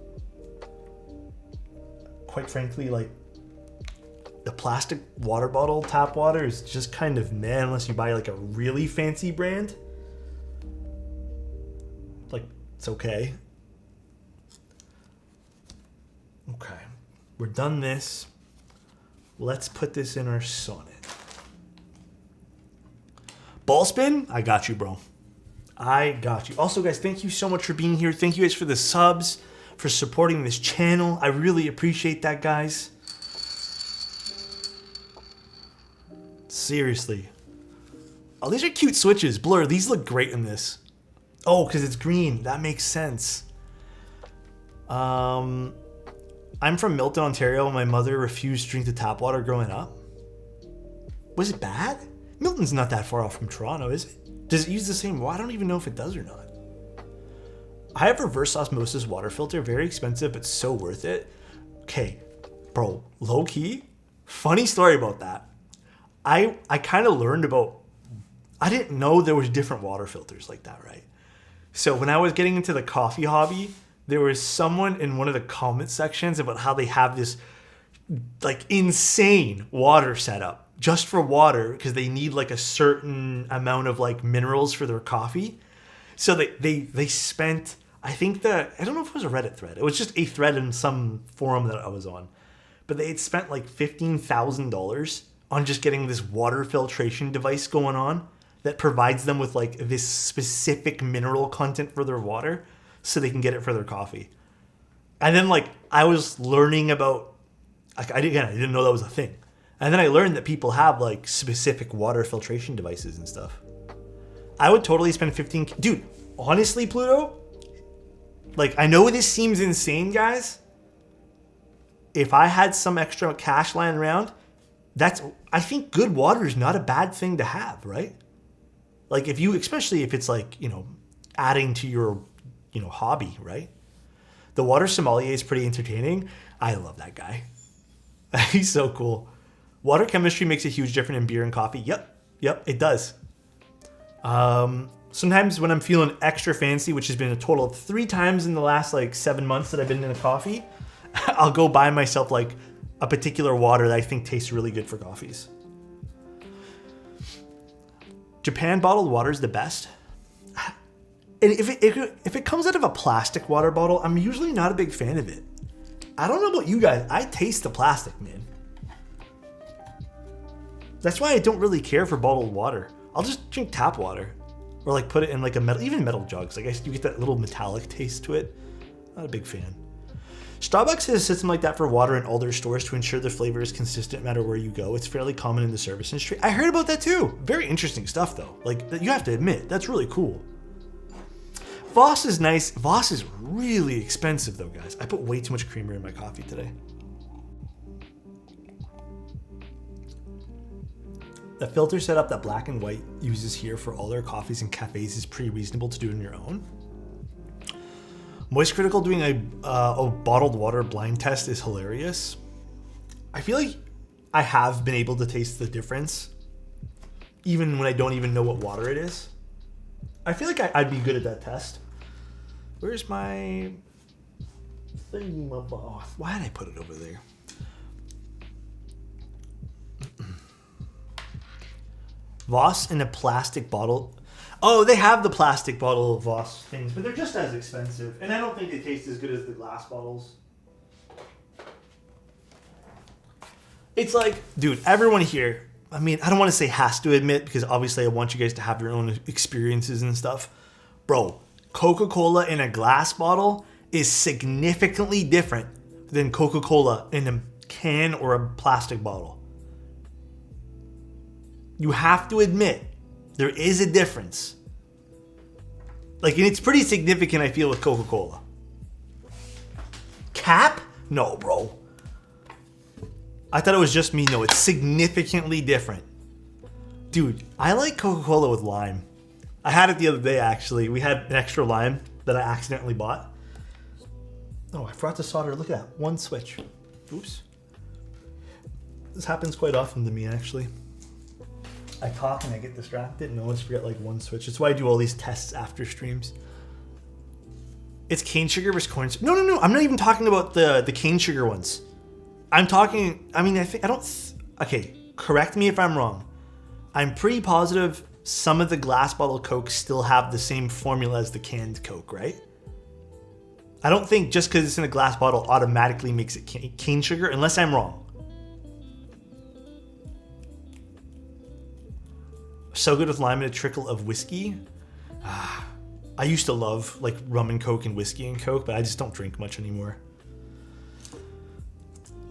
Quite frankly, like the plastic water bottle tap water is just kind of meh unless you buy like a really fancy brand. Like, it's okay. Okay, we're done this. Let's put this in our Sonnet. Ball spin, I got you, bro. I got you. Also, guys, thank you so much for being here. Thank you guys for the subs, for supporting this channel. I really appreciate that, guys. Seriously. Oh, these are cute switches. Blur, these look great in this. Oh, because it's green. That makes sense. I'm from Milton, Ontario. My mother refused to drink the tap water growing up. Was it bad? Milton's not that far off from Toronto, is it? Does it use the same water? I don't even know if it does or not. I have reverse osmosis water filter. Very expensive, but so worth it. Okay, bro, low key. Funny story about that. I kind of learned about, I didn't know there was different water filters like that, right? So when I was getting into the coffee hobby, there was someone in one of the comment sections about how they have this like insane water setup just for water because they need like a certain amount of like minerals for their coffee. So they spent, I think I don't know if it was a Reddit thread. It was just a thread in some forum that I was on. But they had spent like $15,000 on just getting this water filtration device going on that provides them with like this specific mineral content for their water so they can get it for their coffee. And then like I was learning about, like I didn't know that was a thing. And then I learned that people have like specific water filtration devices and stuff. I would totally spend 15, dude, honestly, Pluto, like I know this seems insane, guys. If I had some extra cash lying around, I think good water is not a bad thing to have, right? Like if you, especially if it's like, you know, adding to your, you know, hobby, right? The water sommelier is pretty entertaining. I love that guy. He's so cool. Water chemistry makes a huge difference in beer and coffee. Yep, it does. Sometimes when I'm feeling extra fancy, which has been a total of 3 times in the last like 7 months that I've been in a coffee, I'll go buy myself like a particular water that I think tastes really good for coffees. Japan bottled water is the best. And if it comes out of a plastic water bottle, I'm usually not a big fan of it. I don't know about you guys. I taste the plastic, man. That's why I don't really care for bottled water. I'll just drink tap water. Or like put it in like a metal, even metal jugs. Like you get that little metallic taste to it. Not a big fan. Starbucks has a system like that for water in all their stores to ensure the flavor is consistent no matter where you go. It's fairly common in the service industry. I heard about that too. Very interesting stuff though. Like you have to admit, that's really cool. Voss is nice. Voss is really expensive though, guys. I put way too much creamer in my coffee today. The filter setup that Black and White uses here for all their coffees and cafes is pretty reasonable to do on your own. Moist Critical doing a bottled water blind test is hilarious. I feel like I have been able to taste the difference even when I don't even know what water it is. I feel like I'd be good at that test. Where's my thing? Oh, why did I put it over there? Voss in a plastic bottle. Oh, they have the plastic bottle of Voss things, but they're just as expensive. And I don't think they taste as good as the glass bottles. It's like, dude, everyone here, I mean, I don't want to say has to admit, because obviously I want you guys to have your own experiences and stuff. Bro, Coca-Cola in a glass bottle is significantly different than Coca-Cola in a can or a plastic bottle. You have to admit, there is a difference. Like, and it's pretty significant, I feel, with Coca-Cola. Cap? No, bro. I thought it was just me. No, it's significantly different. Dude, I like Coca-Cola with lime. I had it the other day, actually. We had an extra lime that I accidentally bought. Oh, I forgot to solder. Look at that. One switch. Oops. This happens quite often to me, actually. I talk and I get distracted and I always forget like one switch. That's why I do all these tests after streams. It's cane sugar versus corn syrup. No. I'm not even talking about the cane sugar ones. I'm talking, okay, correct me if I'm wrong. I'm pretty positive some of the glass bottle Cokes still have the same formula as the canned Coke, right? I don't think just because it's in a glass bottle automatically makes it cane sugar, unless I'm wrong. So good with lime and a trickle of whiskey. I used to love like rum and Coke and whiskey and Coke, but I just don't drink much anymore.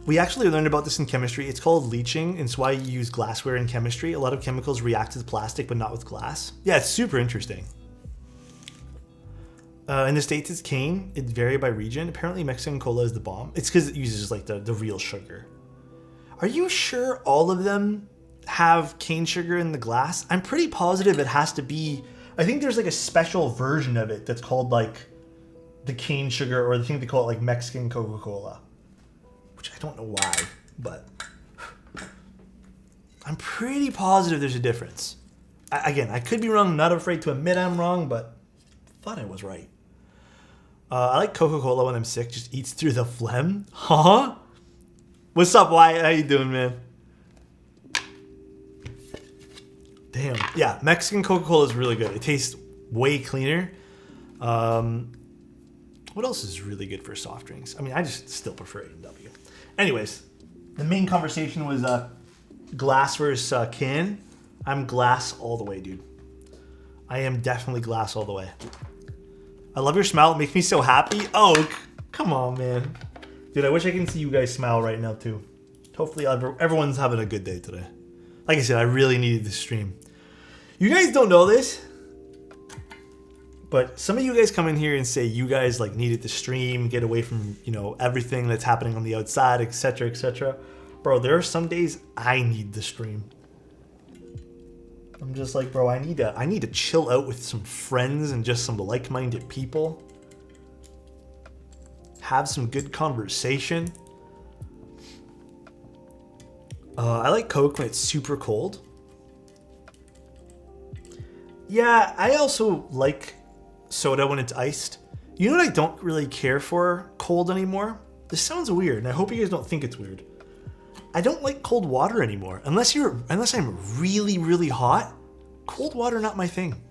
We actually learned about this in chemistry. It's called leaching, and it's why you use glassware in chemistry. A lot of chemicals react with plastic, but not with glass. Yeah, it's super interesting. In the States, it's cane. It varies by region. Apparently, Mexican cola is the bomb. It's because it uses like the real sugar. Are you sure all of them have cane sugar in the glass? I'm pretty positive it has to be. I think there's like a special version of it that's called like the cane sugar, or I think they call it like Mexican Coca-Cola, which I don't know why, but I'm pretty positive there's a difference. Again, I could be wrong. Not afraid to admit I'm wrong, but thought I was right. I like Coca-Cola when I'm sick. Just eats through the phlegm. Huh? What's up, Wyatt? How you doing, man? Damn. Yeah, Mexican Coca-Cola is really good. It tastes way cleaner. What else is really good for soft drinks? I mean, I just still prefer A&W. Anyways, the main conversation was glass versus can. I'm glass all the way, dude. I am definitely glass all the way. I love your smile. It makes me so happy. Oh, come on, man. Dude, I wish I can see you guys smile right now, too. Hopefully everyone's having a good day today. Like I said, I really needed this stream. You guys don't know this, but some of you guys come in here and say you guys like needed the stream, get away from, you know, everything that's happening on the outside, etc., etc. Bro, there are some days I need the stream. I'm just like, bro, I need to chill out with some friends and just some like-minded people. Have some good conversation. I like Coke when it's super cold. Yeah, I also like soda when it's iced. You know what I don't really care for cold anymore? This sounds weird, and I hope you guys don't think it's weird. I don't like cold water anymore. Unless I'm really, really hot, cold water not my thing.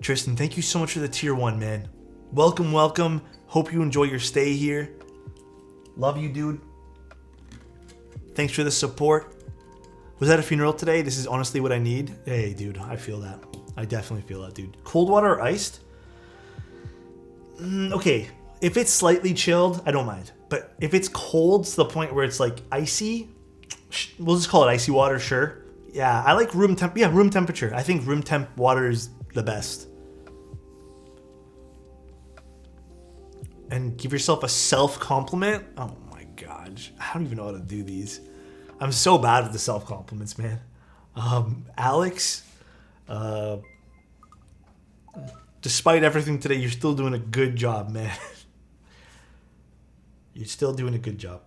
Tristan, thank you so much for the tier 1, man. Welcome, welcome. Hope you enjoy your stay here. Love you, dude. Thanks for the support. Was that a funeral today? This is honestly what I need. Hey, dude, I feel that. I definitely feel that, dude. Cold water or iced? Okay, if it's slightly chilled, I don't mind. But if it's cold to the point where it's like icy, we'll just call it icy water, sure. Yeah, I like room temp. Yeah, room temperature. I think room temp water is the best. And give yourself a self-compliment. Oh my gosh, I don't even know how to do these. I'm so bad with the self-compliments, man. Alex, despite everything today, you're still doing a good job, man. You're still doing a good job.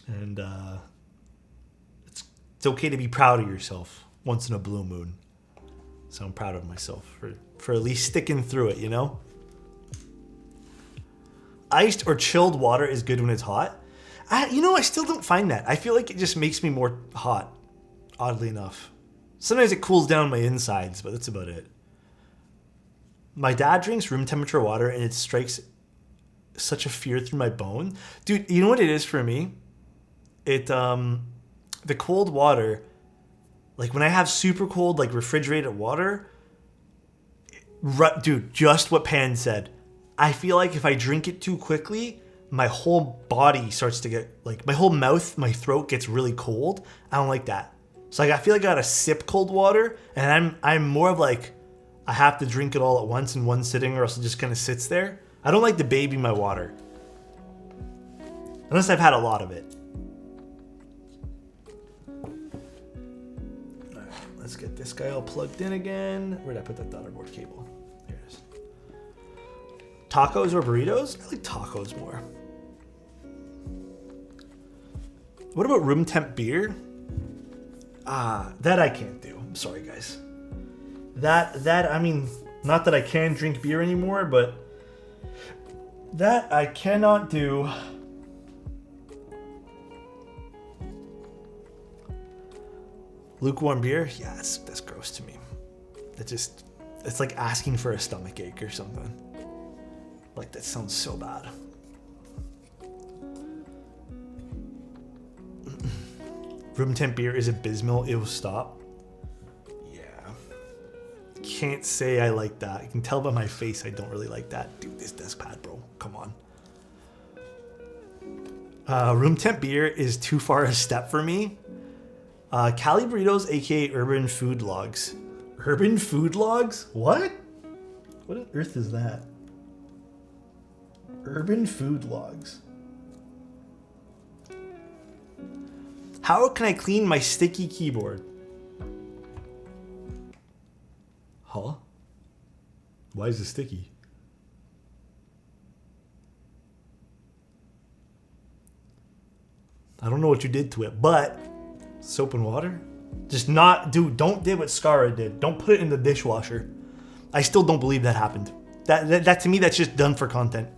And it's okay to be proud of yourself once in a blue moon. So I'm proud of myself for at least sticking through it, you know? Iced or chilled water is good when it's hot. I still don't find that. I feel like it just makes me more hot, oddly enough. Sometimes it cools down my insides, but that's about it. My dad drinks room temperature water, and it strikes such a fear through my bone. Dude, you know what it is for me? The cold water, like when I have super cold, like refrigerated water, dude, just what Pan said. I feel like if I drink it too quickly, my whole body starts to get, like, my whole mouth, my throat gets really cold. I don't like that. So like, I feel like I gotta sip cold water, and I'm more of like, I have to drink it all at once in one sitting, or else it just kind of sits there. I don't like to baby my water. Unless I've had a lot of it. Alright, let's get this guy all plugged in again. Where'd I put that daughterboard cable? Here it is. Tacos or burritos? I like tacos more. What about room temp beer? That I can't do. I'm sorry, guys. I mean, not that I can drink beer anymore, but that I cannot do. Lukewarm beer? Yeah, that's gross to me. It's like asking for a stomach ache or something. Like, that sounds so bad. Room temp beer is abysmal. It will stop. can't say I like that. You can tell by my face I don't really like that. Dude, this desk pad, bro. Come on. Room temp beer is too far a step for me. Cali Burritos, aka Urban Food Logs. Urban Food Logs? What? What on earth is that? Urban Food Logs. How can I clean my sticky keyboard? Huh? Why is it sticky? I don't know what you did to it, but soap and water? Just not, dude, don't do what Scara did. Don't put it in the dishwasher. I still don't believe that happened. That to me, that's just done for content.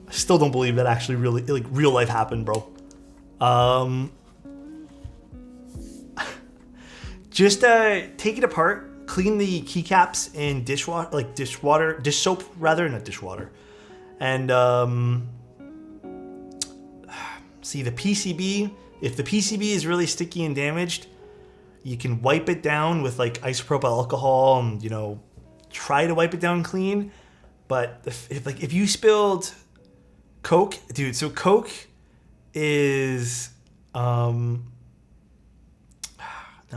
I still don't believe that actually really, like, real life happened, bro. Just take it apart, clean the keycaps in dish soap rather, not dishwater. And see the PCB, if the PCB is really sticky and damaged, you can wipe it down with like isopropyl alcohol and, you know, try to wipe it down clean. But if you spilled Coke, dude, so Coke is that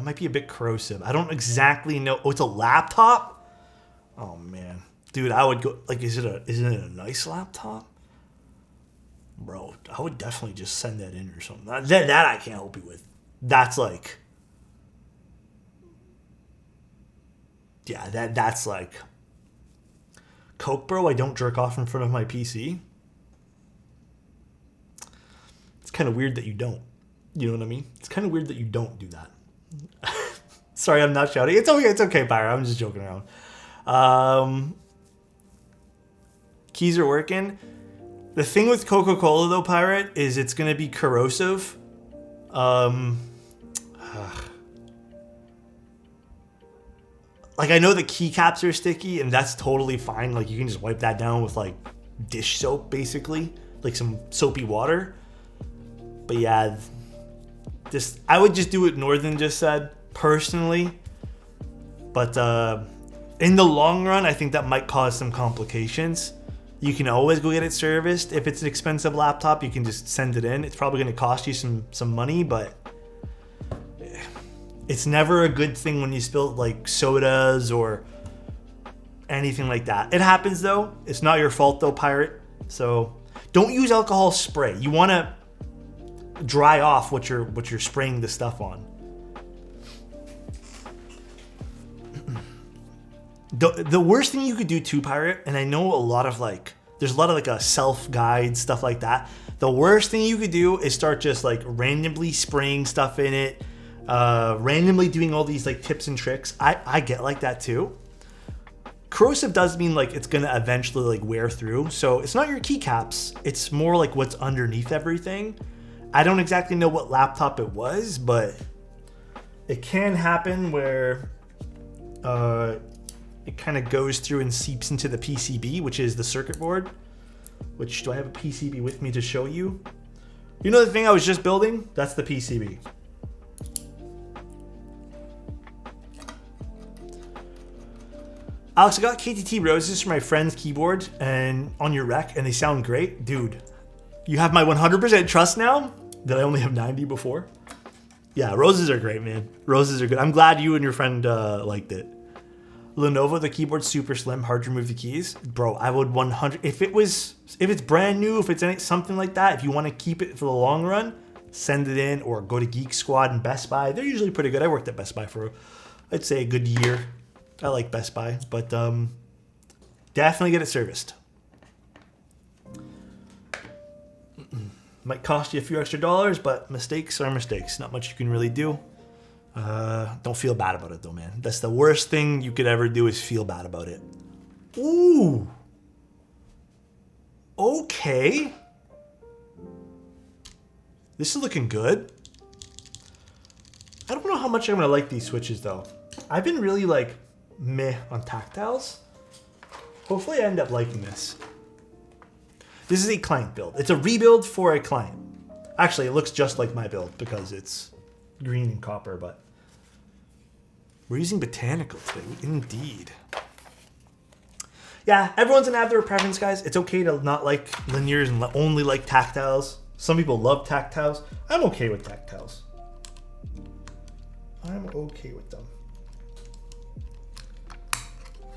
might be a bit corrosive. I don't exactly know. Oh, it's a laptop? Oh man. Dude, I would go, like, isn't it a nice laptop? Bro, I would definitely just send that in or something. That I can't help you with. That's like, yeah, that's like, Coke, bro, I don't jerk off in front of my PC. It's kind of weird that you don't. You know what I mean? It's kind of weird that you don't do that. Sorry, I'm not shouting. It's okay, Pyra. I'm just joking around. Keys are working. The thing with Coca-Cola, though, Pirate, is it's going to be corrosive. Like, I know the keycaps are sticky, and that's totally fine. Like, you can just wipe that down with, like, dish soap, basically. Like, some soapy water. But, yeah, I would just do what Northern just said, personally. But in the long run, I think that might cause some complications. You can always go get it serviced. If it's an expensive laptop, you can just send it in. It's probably going to cost you some money, but it's never a good thing when you spill like sodas or anything like that. It happens though. It's not your fault though, Pirate. So don't use alcohol spray. You want to dry off what you're spraying the stuff on. The worst thing you could do too, Pirate, and I know there's a lot of like a self-guide stuff like that. The worst thing you could do is start just like randomly spraying stuff in it, randomly doing all these like tips and tricks. I get like that too. Corrosive does mean like it's gonna eventually like wear through. So it's not your keycaps. It's more like what's underneath everything. I don't exactly know what laptop it was, but it can happen where it kind of goes through and seeps into the PCB, which is the circuit board. Which, do I have a PCB with me to show you? You know the thing I was just building? That's the PCB. Alex, I got KTT roses for my friend's keyboard and on your rec, and they sound great. Dude, you have my 100% trust now that I only have 90 before. Yeah, roses are great, man. Roses are good. I'm glad you and your friend liked it. Lenovo, the keyboard's super slim, hard to remove the keys. Bro, I would 100. If it's brand new, if it's something like that, if you want to keep it for the long run, send it in or go to Geek Squad and Best Buy. They're usually pretty good. I worked at Best Buy for, I'd say, a good year. I like Best Buy, but definitely get it serviced. Might cost you a few extra dollars, but mistakes are mistakes. Not much you can really do. Don't feel bad about it though, man. That's the worst thing you could ever do is feel bad about it. Ooh. Okay. This is looking good. I don't know how much I'm gonna like these switches though. I've been really like meh on tactiles. Hopefully I end up liking this. This is a client build. It's a rebuild for a client. Actually, it looks just like my build because it's green and copper, but We're using botanical today, indeed. Yeah, everyone's gonna have their preference, guys. It's okay to not like linears and only like tactiles. Some people love tactiles. I'm okay with tactiles. I'm okay with them.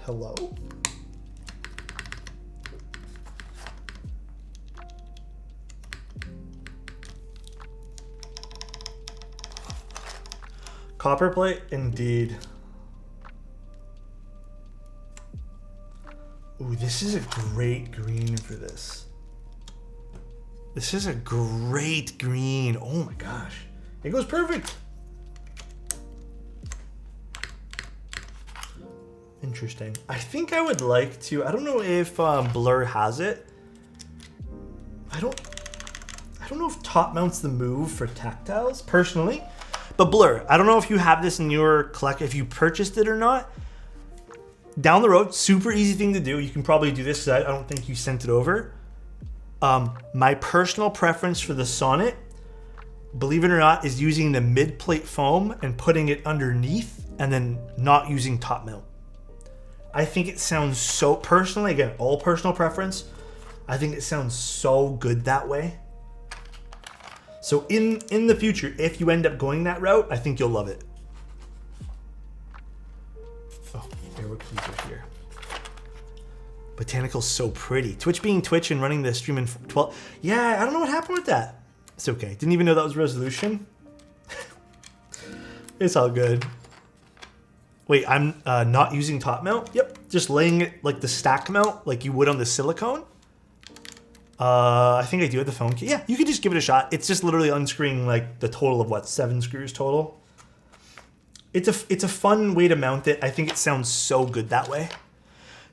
Hello? Copperplate, indeed. Ooh, this is a great green for this. This is a great green. Oh my gosh. It goes perfect. Interesting. I think I would like to, I don't know if Blur has it. I don't know if top mount's the move for tactiles personally, but Blur, I don't know if you have this in your collection, if you purchased it or not. Down the road, super easy thing to do. You can probably do this because I don't think you sent it over. My personal preference for the Sonnet, believe it or not, is using the mid plate foam and putting it underneath and then not using top mount. I think it sounds so, personally, again, all personal preference, I think it sounds so good that way. So in the future, if you end up going that route, I think you'll love it. Oh, arrow keys are here. Botanical's so pretty. Twitch being Twitch and running the stream in 12. Yeah, I don't know what happened with that. It's okay. Didn't even know that was resolution. It's all good. Wait, I'm not using top mount? Yep, just laying it like the stack mount like you would on the silicone. I think I do have the phone key. Yeah, you could just give it a shot. It's just literally unscrewing like the total of what, 7 screws total. It's a fun way to mount it. I think it sounds so good that way.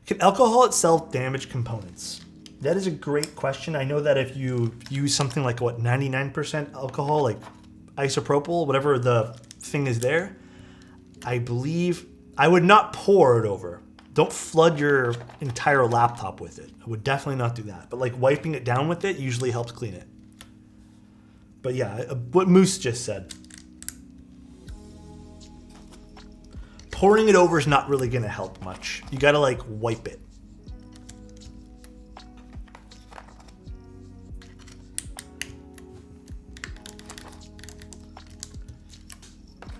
Can alcohol itself damage components? That is a great question. I know that if you use something like what, 99% alcohol, like isopropyl, whatever the thing is there, I believe I would not pour it over. Don't flood your entire laptop with it. I would definitely not do that. But like wiping it down with it usually helps clean it. But yeah, what Moose just said. Pouring it over is not really gonna help much. You gotta like wipe it.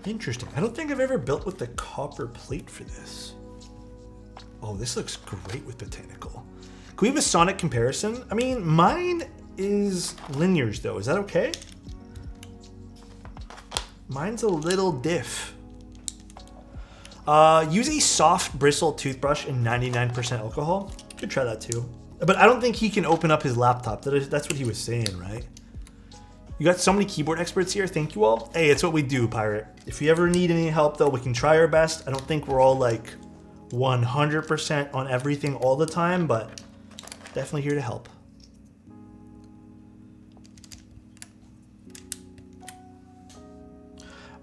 Interesting. I don't think I've ever built with the copper plate for this. Oh, this looks great with botanical. Can we have a Sonnet comparison? I mean, mine is linears though. Is that okay? Mine's a little diff. Use a soft bristle toothbrush and 99% alcohol. Could try that too. But I don't think he can open up his laptop. That's what he was saying, right? You got so many keyboard experts here. Thank you all. Hey, it's what we do, Pirate. If you ever need any help though, we can try our best. I don't think we're all like 100% on everything all the time, but definitely here to help.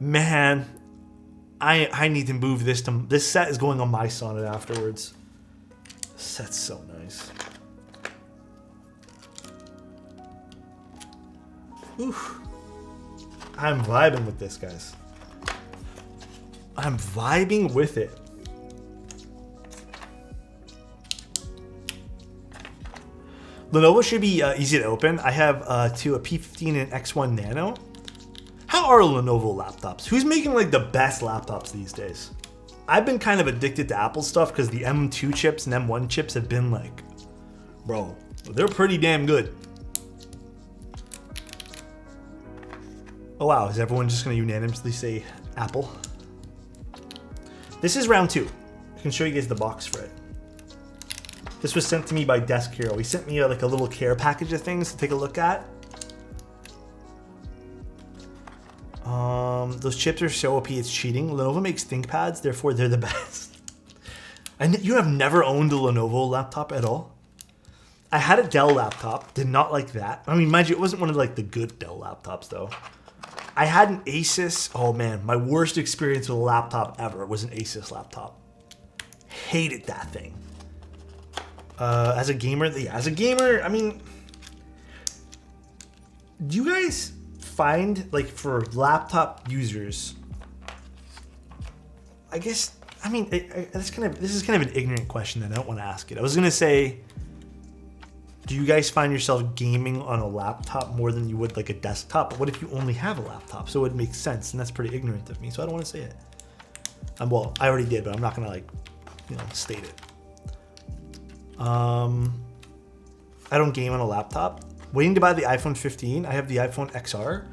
Man, I need to move this to, this set is going on my Sonnet afterwards. This set's so nice. Oof. I'm vibing with this, guys. I'm vibing with it. Lenovo should be easy to open. I have two, a P15 and X1 Nano. How are Lenovo laptops? Who's making like the best laptops these days? I've been kind of addicted to Apple stuff because the M2 chips and M1 chips have been like, bro, they're pretty damn good. Oh wow, is everyone just gonna unanimously say Apple? This is round 2. I can show you guys the box for it. This was sent to me by Desk Hero. He sent me like a little care package of things to take a look at. Those chips are so OP, it's cheating. Lenovo makes ThinkPads, therefore they're the best. And you have never owned a Lenovo laptop at all? I had a Dell laptop, did not like that. I mean, mind you, it wasn't one of like the good Dell laptops though. I had an Asus, oh man, my worst experience with a laptop ever was an Asus laptop. Hated that thing. As a gamer, I mean, do you guys find like for laptop users, I guess, I mean, this is kind of an ignorant question that I don't want to ask it. I was going to say, do you guys find yourself gaming on a laptop more than you would like a desktop? But what if you only have a laptop? So it makes sense, and that's pretty ignorant of me, so I don't want to say it. Well, I already did, but I'm not going to like, state it. I don't game on a laptop. Waiting to buy the iPhone 15. I have the iPhone XR.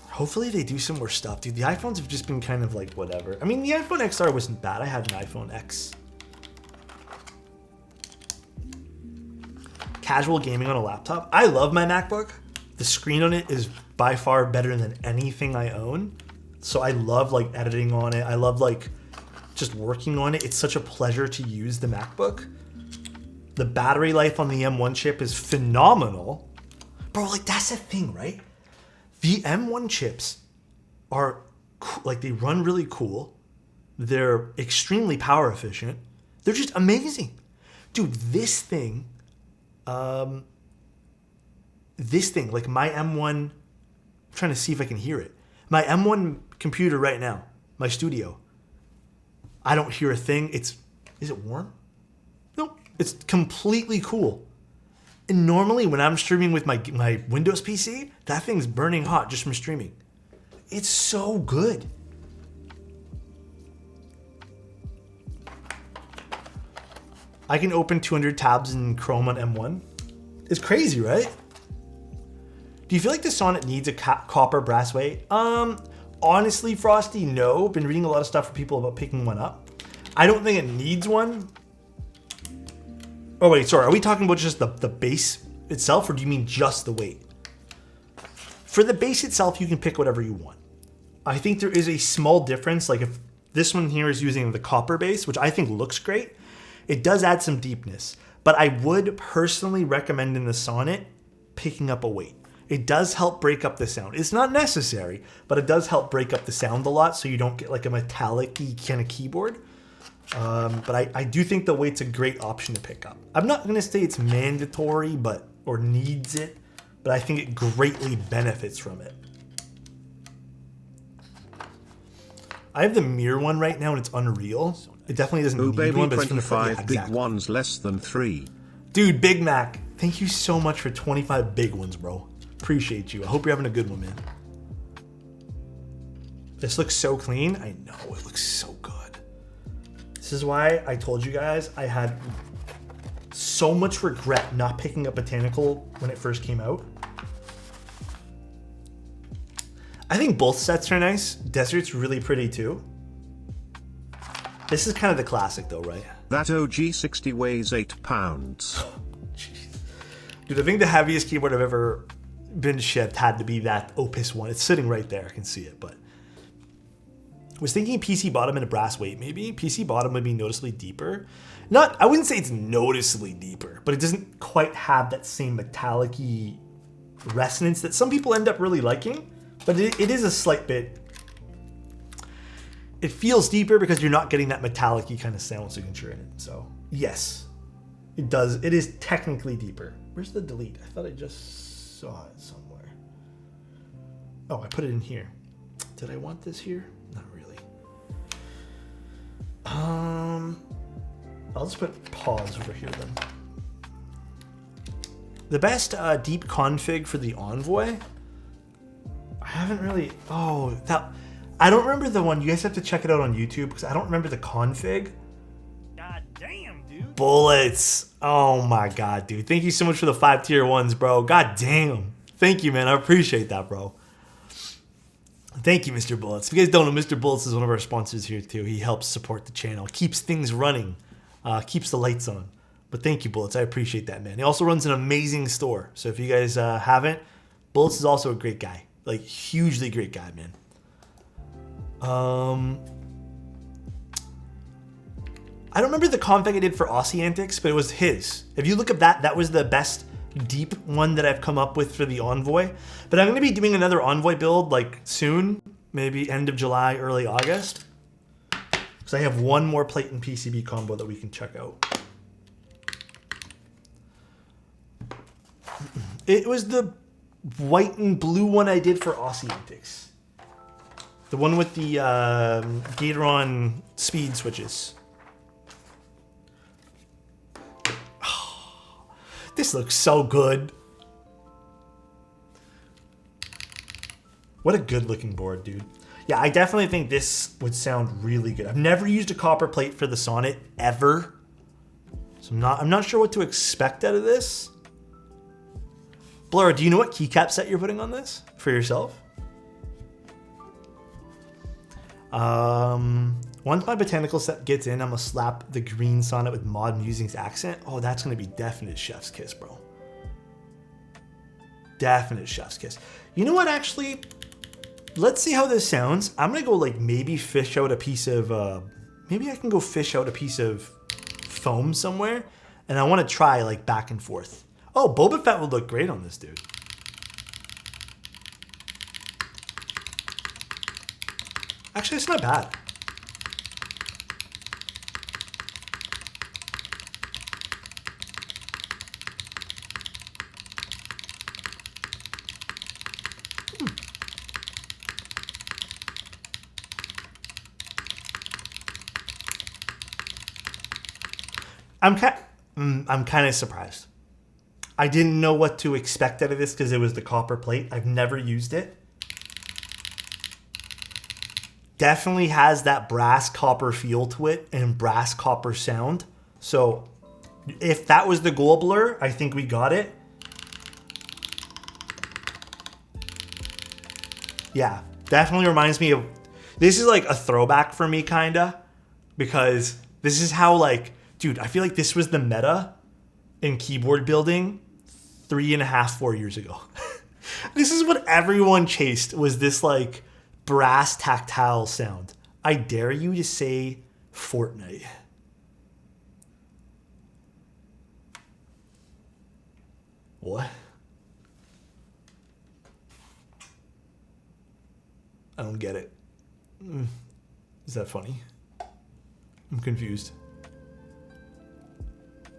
Hopefully they do some more stuff, dude. The iPhones have just been kind of like whatever. I mean, the iPhone XR wasn't bad. I had an iPhone X. Casual gaming on a laptop. I love my MacBook. The screen on it is by far better than anything I own. So I love like editing on it. I love like just working on it. It's such a pleasure to use the MacBook. The battery life on the M1 chip is phenomenal. Bro, like that's the thing, right? The M1 chips are like, they run really cool. They're extremely power efficient. They're just amazing. Dude, this thing, like my M1, I'm trying to see if I can hear it. My M1 computer right now, my studio, I don't hear a thing. Is it warm? No, it's completely cool. And normally when I'm streaming with my Windows PC, that thing's burning hot just from streaming. It's so good. I can open 200 tabs in Chrome on M1. It's crazy, right? Do you feel like the Sonnet needs a copper brass weight? Honestly, Frosty, no. Been reading a lot of stuff from people about picking one up. I don't think it needs one. Oh wait, sorry, are we talking about just the base itself, or do you mean just the weight? For the base itself, you can pick whatever you want. I think there is a small difference, like if this one here is using the copper base, which I think looks great, it does add some deepness. But I would personally recommend in the Sonnet picking up a weight. It does help break up the sound. It's not necessary, but it does help break up the sound a lot so you don't get like a metallic-y kind of keyboard. But I do think the weight's a great option to pick up. I'm not going to say it's mandatory or needs it, but I think it greatly benefits from it. I have the mirror one right now and it's unreal. It definitely doesn't need baby, one, but it's 25 exactly. big ones less than 3. Dude, Big Mac, thank you so much for 25 big ones, bro. Appreciate you. I hope you're having a good one, man. This looks so clean. I know, it looks so good. This is why I told you guys I had so much regret not picking up Botanical when it first came out. I think both sets are nice. Desert's really pretty too. This is kind of the classic though, right? That OG60 weighs 8 pounds. Dude, I think the heaviest keyboard I've ever been shipped had to be that Opus one. It's sitting right there. I can see it, but I was thinking PC bottom and a brass weight, maybe. PC bottom would be noticeably deeper. I wouldn't say it's noticeably deeper, but it doesn't quite have that same metallic-y resonance that some people end up really liking. But it is a slight bit. It feels deeper because you're not getting that metallic-y kind of sound signature in it. So, yes, it does. It is technically deeper. Where's the delete? I thought I just saw it somewhere. Oh, I put it in here. Did I want this here? Not really. I'll just put pause over here then. The best deep config for the Envoy. I haven't really. Oh, that. I don't remember the one. You guys have to check it out on YouTube because I don't remember the config. God damn, dude. Bullets. Oh my god, dude. Thank you so much for the 5 tier 1s, bro. God damn. Thank you, man. I appreciate that, bro. Thank you, Mr. Bullets. If you guys don't know, Mr. Bullets is one of our sponsors here too. He helps support the channel, keeps things running, keeps the lights on. But thank you, Bullets. I appreciate that, man. He also runs an amazing store. So if you guys haven't, Bullets is also a great guy. Like, hugely great guy, man. I don't remember the config I did for Aussie Antics, but it was his. If you look at that, that was the best deep one that I've come up with for the Envoy. But I'm going to be doing another Envoy build like soon, maybe end of July, early August. Because I have one more plate and PCB combo that we can check out. It was the white and blue one I did for Aussie Antics. The one with the Gateron speed switches. Oh, this looks so good. What a good looking board, dude. Yeah, I definitely think this would sound really good. I've never used a copper plate for the Sonnet ever. So I'm not sure what to expect out of this. Blur, do you know what keycap set you're putting on this for yourself? Once my botanical set gets in, I'm gonna slap the green Sonnet with Mod Musing's accent. Oh, that's gonna be definite chef's kiss, bro. Definite chef's kiss. You know what, actually? Let's see how this sounds. I'm gonna go like maybe fish out a piece of, maybe I can go fish out a piece of foam somewhere. And I wanna try like back and forth. Oh, Boba Fett would look great on this, dude. Actually, it's not bad. I'm kind of surprised. I didn't know what to expect out of this because it was the copper plate. I've never used it. Definitely has that brass copper feel to it and brass copper sound. So if that was the goal, Blur, I think we got it. Yeah, definitely reminds me of, this is like a throwback for me kinda, because this is how like, dude, I feel like this was the meta in keyboard building 3.5, 4 years ago. This is what everyone chased, was this like brass tactile sound. I dare you to say Fortnite. What? I don't get it. Is that funny? I'm confused.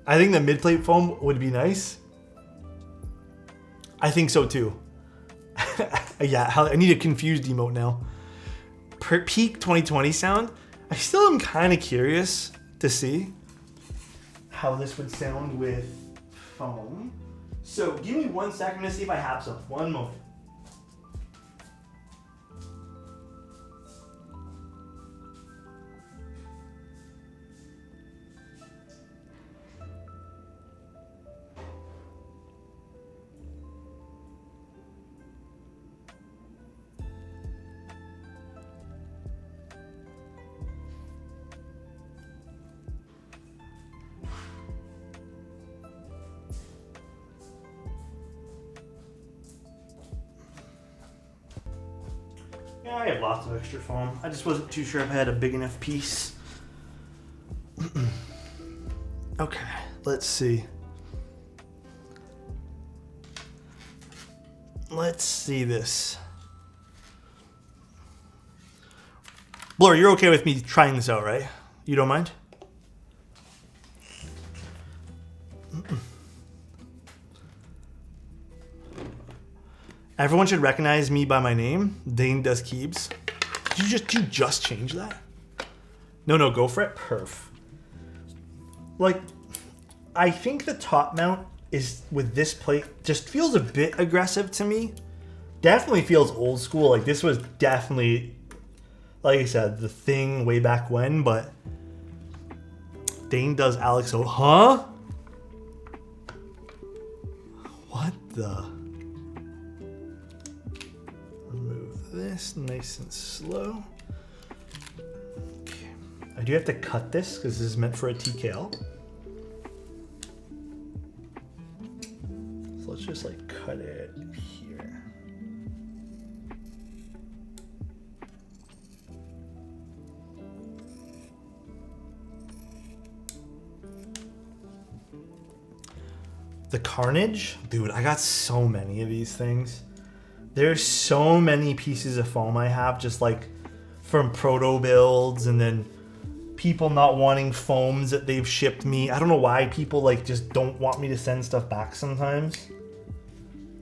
I think the mid-plate foam would be nice. I think so too. Yeah, I need a confused emote now. Peak 2020 sound. I still am kind of curious to see how this would sound with foam. So give me 1 second to see if I have some. One moment. Yeah, I have lots of extra foam. I just wasn't too sure if I had a big enough piece. Okay, let's see. Let's see this. Blur, you're okay with me trying this out, right? You don't mind? Everyone should recognize me by my name. Dane Does Keebs. Did you just change that? No, go for it. Perf. Like, I think the top mount is with this plate just feels a bit aggressive to me. Definitely feels old school. Like, this was definitely, like I said, the thing way back when, but Dane Does Alexotos. Huh? What the? Remove this nice and slow. Okay. I do have to cut this because this is meant for a TKL. So let's just like cut it here. The Carnage? Dude, I got so many of these things. There's so many pieces of foam I have, just like from proto builds and then people not wanting foams that they've shipped me. I don't know why people like just don't want me to send stuff back sometimes.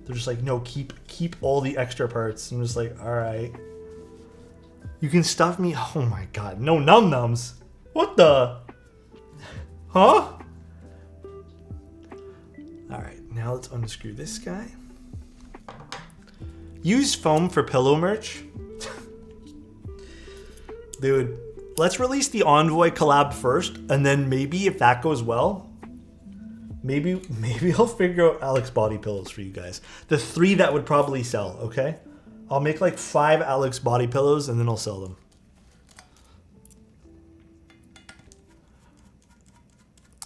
They're just like, no, keep all the extra parts. I'm just like, all right. You can stuff me. Oh my god. No num-nums. What the? Huh? Alright, now let's unscrew this guy. Use foam for pillow merch. Dude, let's release the Envoy collab first, and then maybe if that goes well, maybe I'll figure out Alex body pillows for you guys. The 3 that would probably sell, okay? I'll make like 5 Alex body pillows and then I'll sell them.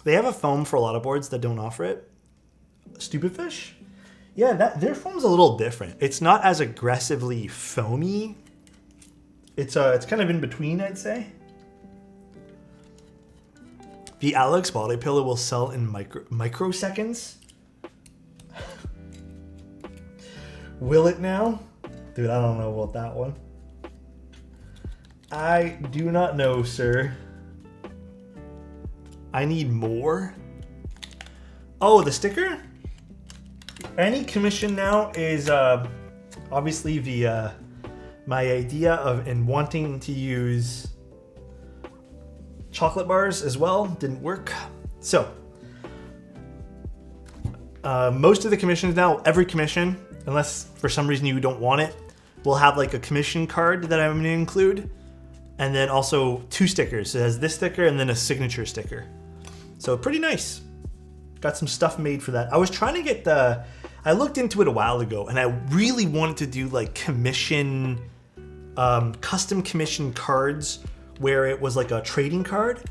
They have a foam for a lot of boards that don't offer it. Stupid Fish? Yeah, their foam's a little different. It's not as aggressively foamy. It's kind of in between, I'd say. The Alex body pillow will sell in microseconds. Will it now? Dude, I don't know about that one. I do not know, sir. I need more. Oh, the sticker? Any commission now is obviously the my idea of and wanting to use chocolate bars as well didn't work. So most of the commissions now, every commission, unless for some reason you don't want it, will have like a commission card that I'm going to include, and then also 2 stickers. It has this sticker and then a signature sticker. So pretty nice. Got some stuff made for that. I was trying to get I looked into it a while ago, and I really wanted to do like commission, custom commission cards where it was like a trading card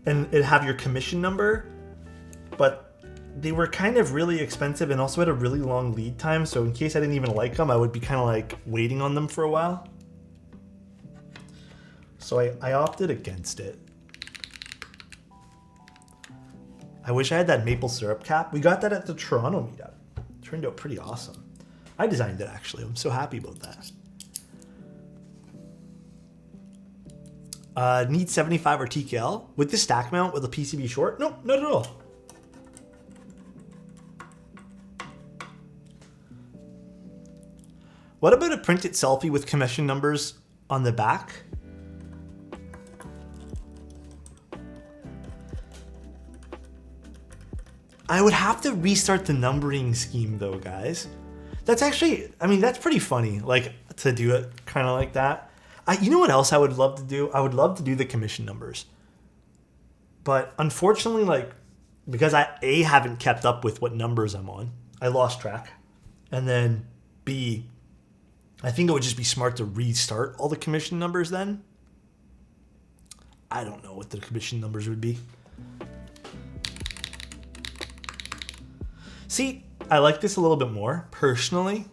and it'd have your commission number, but they were kind of really expensive and also had a really long lead time. So in case I didn't even like them, I would be kind of like waiting on them for a while. So I opted against it. I wish I had that maple syrup cap. We got that at the Toronto meetup. Turned out pretty awesome. I designed it actually. I'm so happy about that. Need 75 or TKL? With the stack mount with a PCB short? Nope, not at all. What about a printed selfie with commission numbers on the back? I would have to restart the numbering scheme though, guys. That's actually, I mean, that's pretty funny, like, to do it kind of like that. You know what else I would love to do? I would love to do the commission numbers. But unfortunately, like, because I, A, haven't kept up with what numbers I'm on, I lost track. And then, B, I think it would just be smart to restart all the commission numbers then. I don't know what the commission numbers would be. See, I like this a little bit more, personally.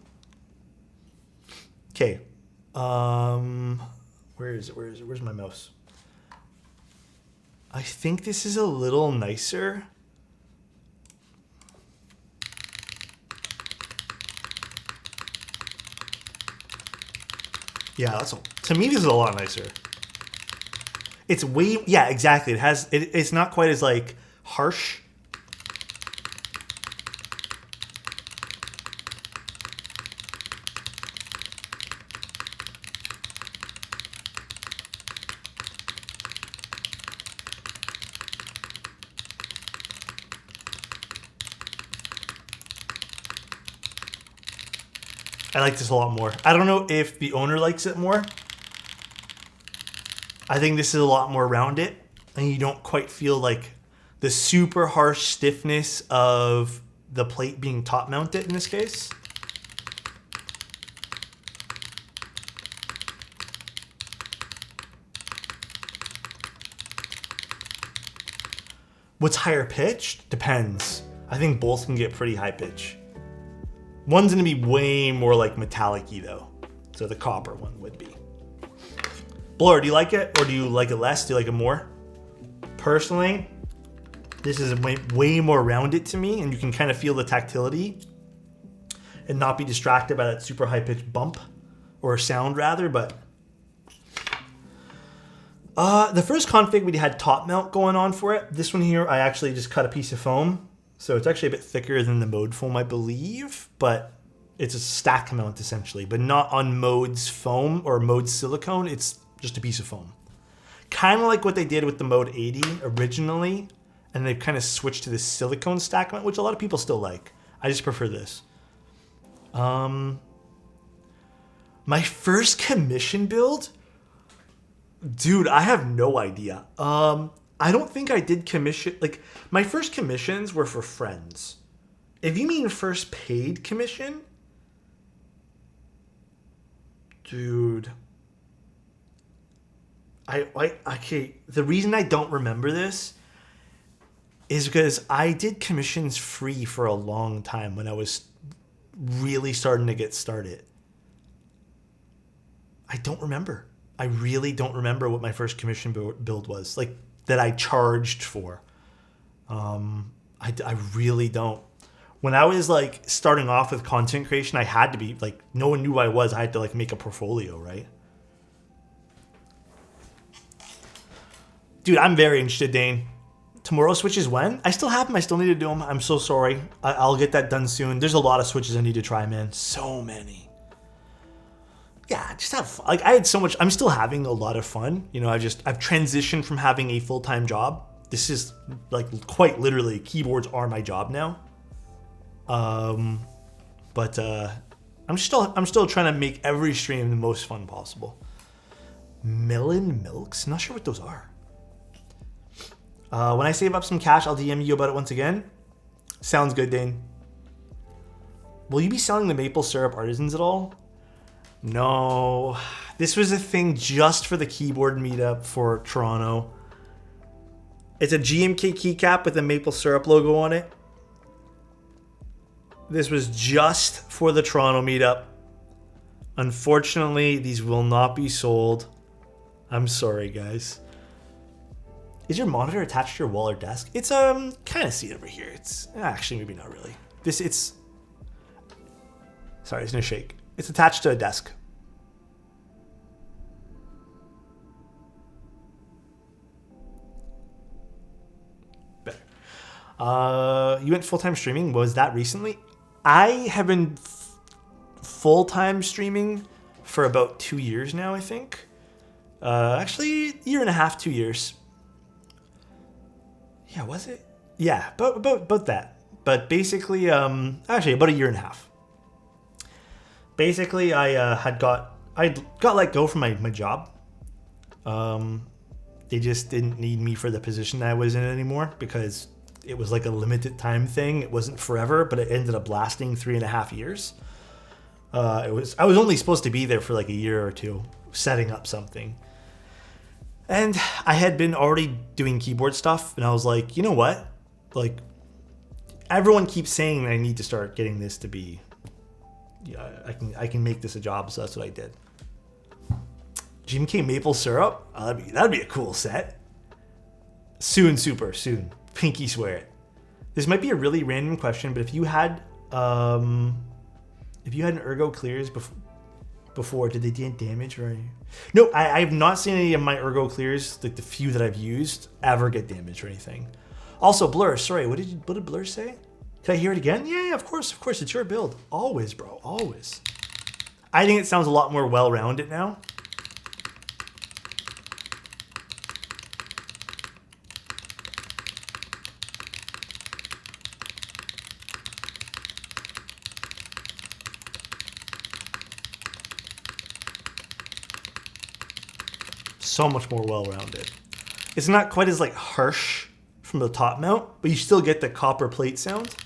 Okay. Where is it? Where's my mouse? I think this is a little nicer. Yeah, to me, this is a lot nicer. It's way, yeah, exactly. It's not quite as like harsh. I like this a lot more. I don't know if the owner likes it more. I think this is a lot more rounded, and you don't quite feel like the super harsh stiffness of the plate being top mounted in this case. What's higher pitched? Depends. I think both can get pretty high pitch. One's gonna be way more like metallic-y though. So the copper one would be. Blur, do you like it or do you like it less? Do you like it more? Personally, this is way more rounded to me, and you can kind of feel the tactility and not be distracted by that super high pitched bump or sound rather, but the first config we had top mount going on for it. This one here, I actually just cut a piece of foam. So it's actually a bit thicker than the mode foam, I believe, but it's a stack mount essentially, but not on mode's foam or mode's silicone. It's just a piece of foam. Kind of like what they did with the Mode 80 originally, and they've kind of switched to this silicone stack mount, which a lot of people still like. I just prefer this. My first commission build? Dude, I have no idea. I don't think I did commission... Like, my first commissions were for friends. If you mean first paid commission... Dude... Okay, the reason I don't remember this is because I did commissions free for a long time when I was really starting to get started. I don't remember. I really don't remember what my first commission build was, like that I charged for. I really don't. When I was like starting off with content creation, I had to be like, no one knew who I was. I had to like make a portfolio, right? Dude, I'm very interested, Dane. Tomorrow switches when? I still have them. I still need to do them. I'm so sorry. I'll get that done soon. There's a lot of switches I need to try, man. So many. Yeah, just have fun. Like I had so much. I'm still having a lot of fun. You know, I've transitioned from having a full-time job. This is like quite literally keyboards are my job now. But I'm still trying to make every stream the most fun possible. Melon Milks? Not sure what those are. When I save up some cash, I'll DM you about it once again. Sounds good, Dane. Will you be selling the maple syrup artisans at all? No. This was a thing just for the keyboard meetup for Toronto. It's a GMK keycap with a maple syrup logo on it. This was just for the Toronto meetup. Unfortunately, these will not be sold. I'm sorry, guys. Is your monitor attached to your wall or desk? It's kind of see it over here. It's actually maybe not really. Sorry, it's gonna shake. It's attached to a desk. Better. You went full-time streaming. Was that recently? I have been full-time streaming for about 2 years now, I think. Actually, year and a half, 2 years. Yeah, was it? Yeah, about that. But basically, actually about a year and a half. Basically, I got let go from my job. They just didn't need me for the position I was in anymore because it was like a limited time thing. It wasn't forever, but it ended up lasting 3.5 years. I was only supposed to be there for like a year or two, setting up something. And I had been already doing keyboard stuff, and I was like, you know what? Like, everyone keeps saying I need to start getting this to be, yeah, I can make this a job, so that's what I did. GMK maple syrup? Oh, that'd be a cool set. Soon, super soon. Pinky swear it. This might be a really random question, but if you had an ergo clears before, did they do damage or? No, I have not seen any of my ergo clears, like the few that I've used, ever get damaged or anything. Also, Blur, sorry, what did Blur say? Can I hear it again? Yeah, of course, it's your build. Always, bro, always. I think it sounds a lot more well-rounded now. So much more well-rounded. It's not quite as like harsh from the top mount, but you still get the copper plate sound.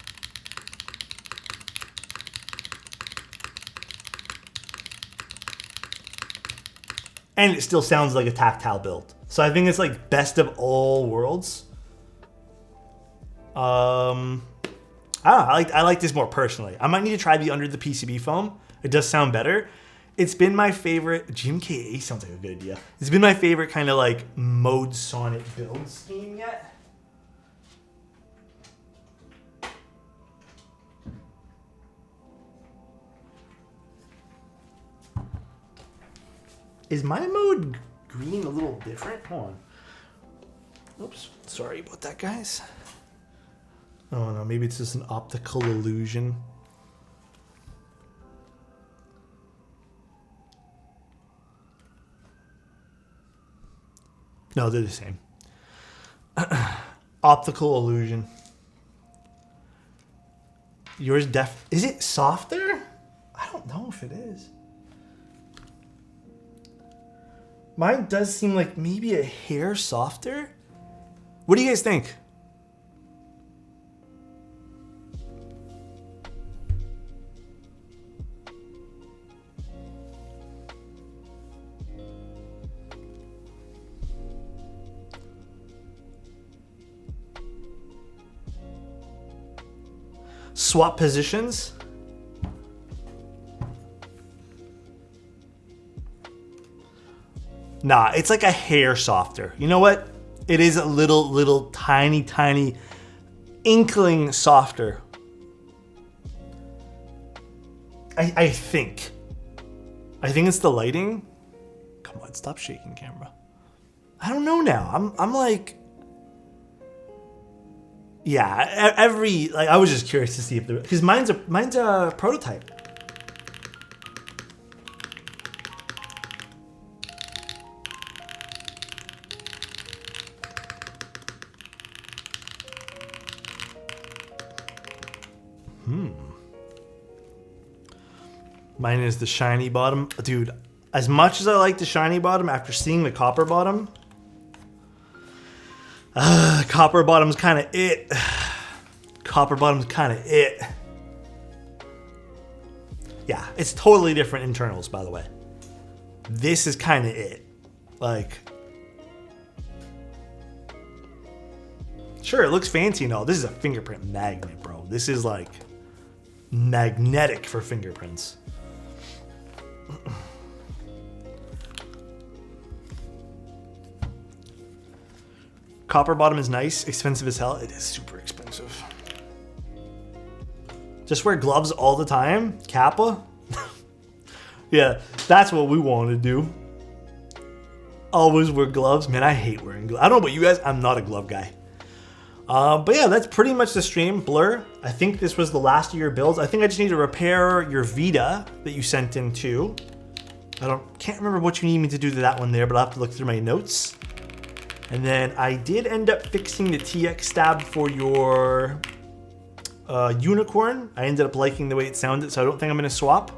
And it still sounds like a tactile build. So I think it's like best of all worlds. I like this more personally. I might need to try the under the PCB foam. It does sound better. It's been my favorite. GMKA sounds like a good idea. It's been my favorite kind of like mode Sonnet build scheme yet. Is my mode green a little different? Hold on. Oops. Sorry about that, guys. Oh no, maybe it's just an optical illusion. No, they're the same. Optical illusion. Yours is it softer? I don't know if it is. Mine does seem like maybe a hair softer. What do you guys think? Swap positions. Nah, it's like a hair softer. You know what? It is a little tiny inkling softer. I think. I think it's the lighting. Come on, stop shaking, camera. I don't know now. I'm like, yeah. I was just curious to see if there, because mine's a prototype. Mine is the shiny bottom. Dude, as much as I like the shiny bottom, after seeing the copper bottom, copper bottom's kind of it. Copper bottom's kind of it. Yeah, it's totally different internals, by the way. This is kind of it. Like, sure, it looks fancy and all. This is a fingerprint magnet, bro. This is like magnetic for fingerprints. Copper bottom is nice, expensive as hell. It is super expensive. Just wear gloves all the time? Kappa? Yeah, that's what we want to do. Always wear gloves. Man, I hate wearing gloves. I don't know about you guys. I'm not a glove guy. But yeah, that's pretty much the stream. Blur, I think this was the last of your builds. I think I just need to repair your Vita that you sent in too. Can't remember what you need me to do to that one there, but I'll have to look through my notes. And then I did end up fixing the TX stab for your unicorn. I ended up liking the way it sounded, so I don't think I'm gonna swap.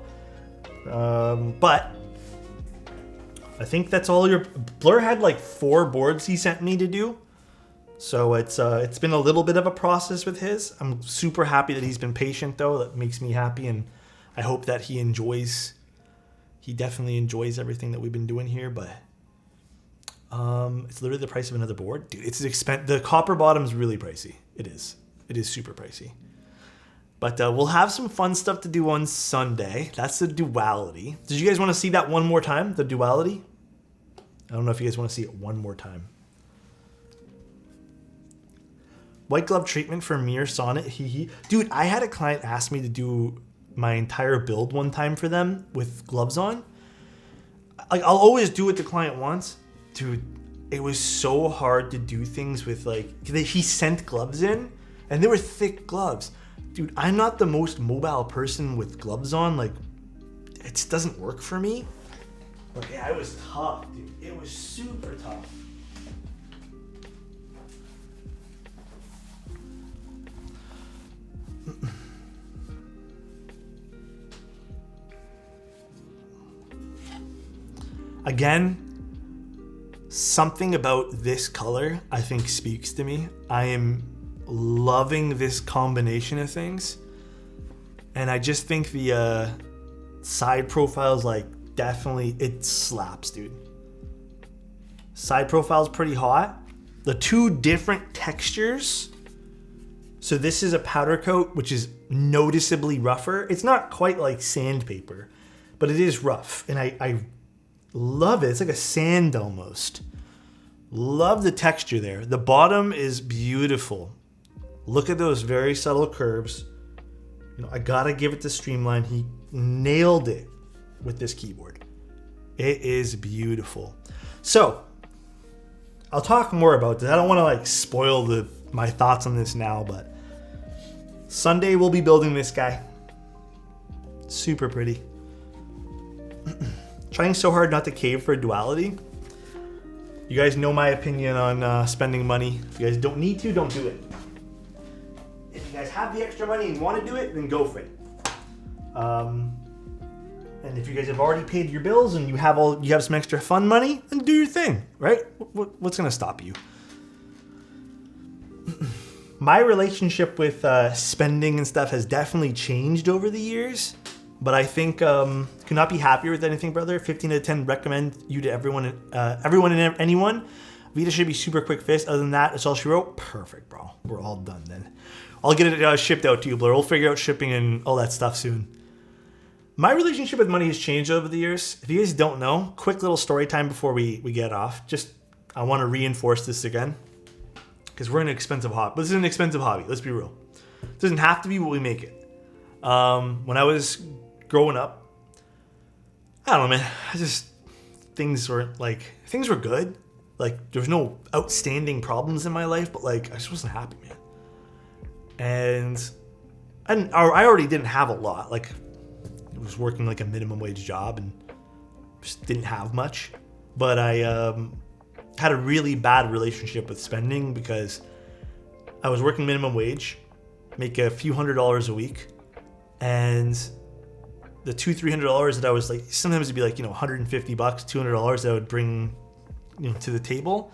But I think that's all your... Blur had like 4 boards he sent me to do. So it's been a little bit of a process with his. I'm super happy that he's been patient though. That makes me happy, and I hope that he definitely enjoys everything that we've been doing here, but it's literally the price of another board. Dude, it's expensive. The copper bottom is really pricey. It is super pricey. But we'll have some fun stuff to do on Sunday. That's the duality. Did you guys want to see that one more time? The duality? I don't know if you guys want to see it one more time. White glove treatment for Mir Sonnet. Dude, I had a client ask me to do my entire build one time for them with gloves on. Like, I'll always do what the client wants. Dude, it was so hard to do things with, like, he sent gloves in and they were thick gloves. Dude, I'm not the most mobile person with gloves on. Like, it just doesn't work for me. But yeah, it was tough, dude. It was super tough. Again, something about this color I think speaks to me. I am loving this combination of things, and I just think the side profiles, like, definitely, it slaps, dude. Side profile's pretty hot. The 2 different textures. So this is a powder coat, which is noticeably rougher. It's not quite like sandpaper, but it is rough, and I love it. It's like a sand almost. Love the texture there. The bottom is beautiful. Look at those very subtle curves. You know, I gotta give it to Streamline. He nailed it with this keyboard. It is beautiful. So, I'll talk more about this. I don't want to like spoil my thoughts on this now, but Sunday we'll be building this guy. Super pretty. Trying so hard not to cave for duality. You guys know my opinion on spending money. If you guys don't need to, don't do it. If you guys have the extra money and want to do it, then go for it. And if you guys have already paid your bills and you have some extra fun money, then do your thing, right? What's gonna stop you? My relationship with spending and stuff has definitely changed over the years, but I think could not be happier with anything, brother. 15 out of 10 recommend you to everyone and anyone. Vita should be super quick fist. Other than that, it's all she wrote. Perfect, bro. We're all done then. I'll get it shipped out to you, Blur. We'll figure out shipping and all that stuff soon. My relationship with money has changed over the years. If you guys don't know, quick little story time before we get off. I want to reinforce this again because we're in an expensive hobby. This is an expensive hobby. Let's be real. It doesn't have to be what we make it. When I was growing up, I don't know, man. Things were good. Like, there was no outstanding problems in my life, but like, I just wasn't happy, man. And I already didn't have a lot. Like, I was working like a minimum wage job and just didn't have much. But I had a really bad relationship with spending because I was working minimum wage, make a few $100s a week, and the $200-$300 that I was like, sometimes it'd be like, $150, $200 that I would bring, to the table,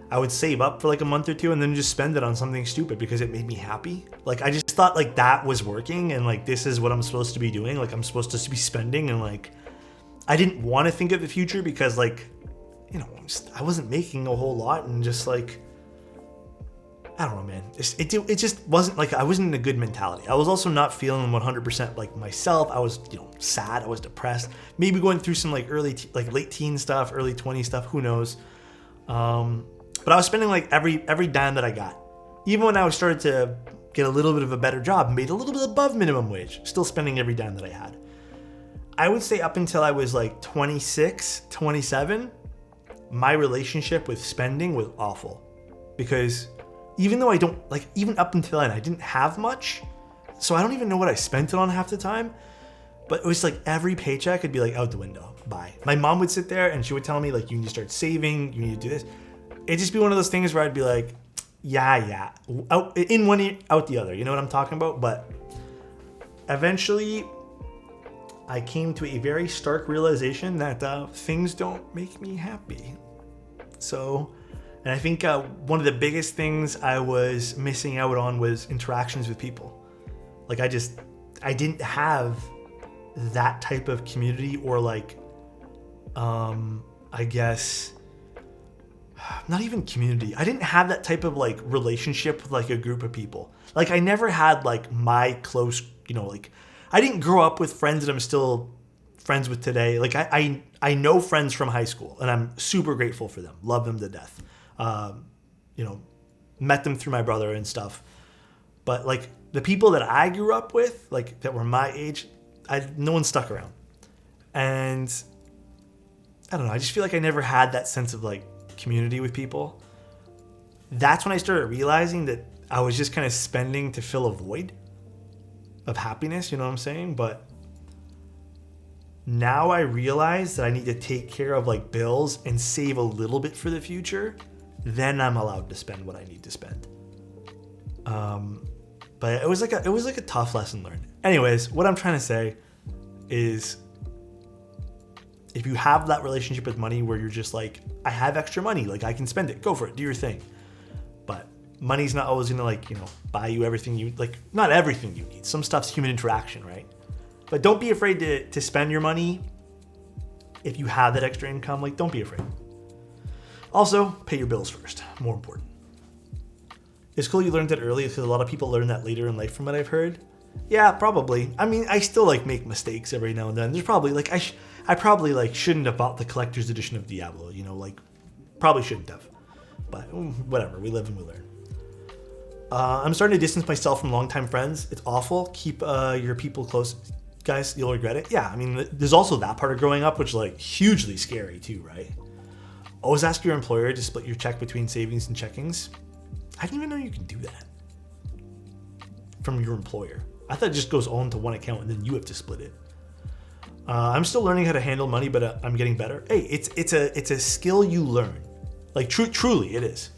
I would save up for like a month or two and then just spend it on something stupid because it made me happy. Like, I just thought like that was working and like, this is what I'm supposed to be doing. Like, I'm supposed to be spending, and like, I didn't want to think of the future because like, I wasn't making a whole lot, and just like, I don't know, man. It just wasn't like, I wasn't in a good mentality. I was also not feeling 100% like myself. I was, sad. I was depressed. Maybe going through some like late teen stuff, early 20 stuff. Who knows? But I was spending like every dime that I got. Even when I started to get a little bit of a better job, made a little bit above minimum wage, still spending every dime that I had. I would say up until I was like 26, 27, my relationship with spending was awful. Because even though even up until then, I didn't have much. So I don't even know what I spent it on half the time. But it was like every paycheck would be like out the window. Bye. My mom would sit there and she would tell me like, you need to start saving. You need to do this. It'd just be one of those things where I'd be like, yeah. Out in one ear, out the other. You know what I'm talking about? But eventually I came to a very stark realization that things don't make me happy. So, and I think one of the biggest things I was missing out on was interactions with people. Like, I didn't have that type of community, or like, I guess, not even community. I didn't have that type of like relationship with like a group of people. Like, I never had like my close, like, I didn't grow up with friends that I'm still friends with today. Like, I know friends from high school and I'm super grateful for them. Love them to death. Met them through my brother and stuff. But like the people that I grew up with, like that were my age, no one stuck around. And I don't know, I just feel like I never had that sense of like community with people. That's when I started realizing that I was just kind of spending to fill a void of happiness, you know what I'm saying? But now I realize that I need to take care of like bills and save a little bit for the future. Then I'm allowed to spend what I need to spend. But it was like a tough lesson learned. Anyways, what I'm trying to say is, if you have that relationship with money where you're just like, I have extra money, like I can spend it, go for it, do your thing. But money's not always gonna like, buy you everything you like, not everything you need. Some stuff's human interaction, right? But don't be afraid to spend your money if you have that extra income. Like, don't be afraid. Also, pay your bills first. More important. It's cool you learned that early, because a lot of people learn that later in life from what I've heard. Yeah, probably. I mean, I still like make mistakes every now and then. There's probably like, I probably like shouldn't have bought the collector's edition of Diablo, like probably shouldn't have. But whatever, we live and we learn. I'm starting to distance myself from longtime friends. It's awful. Keep your people close. Guys, you'll regret it. Yeah, I mean, there's also that part of growing up, which is like hugely scary too, right? Always ask your employer to split your check between savings and checkings. I didn't even know you can do that from your employer. I thought it just goes all into one account and then you have to split it. I'm still learning how to handle money, but I'm getting better. Hey, it's a skill you learn. Like truly, it is.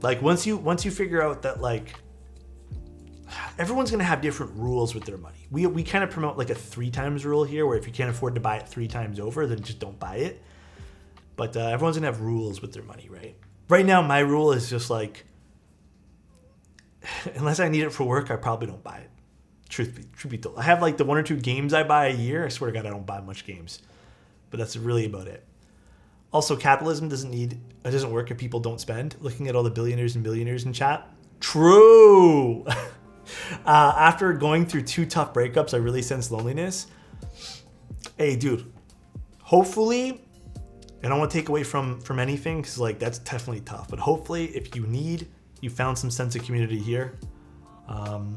Like once you figure out that like everyone's gonna have different rules with their money. We kind of promote like a 3 times rule here, where if you can't afford to buy it 3 times over, then just don't buy it. But everyone's gonna have rules with their money, right? Right now, my rule is just like, unless I need it for work, I probably don't buy it. Truth be told, I have like the 1 or 2 games I buy a year. I swear to God, I don't buy much games, but that's really about it. Also, capitalism doesn't work if people don't spend. Looking at all the billionaires and millionaires in chat, true. After going through 2 tough breakups, I really sense loneliness. Hey, dude, hopefully, I don't want to take away from anything, because like that's definitely tough, but hopefully if you found some sense of community here.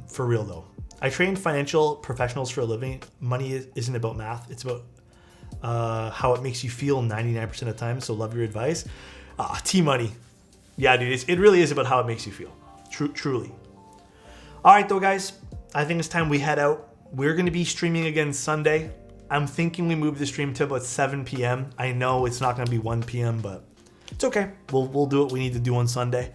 For real though, I train financial professionals for a living. Money isn't about math, it's about how it makes you feel 99% of the time. So love your advice. T-Money. Yeah, dude, it really is about how it makes you feel. Truly. All right, though, guys, I think it's time we head out. We're going to be streaming again Sunday. I'm thinking we move the stream to about 7 p.m. I know it's not going to be 1 p.m., but it's okay. We'll do what we need to do on Sunday.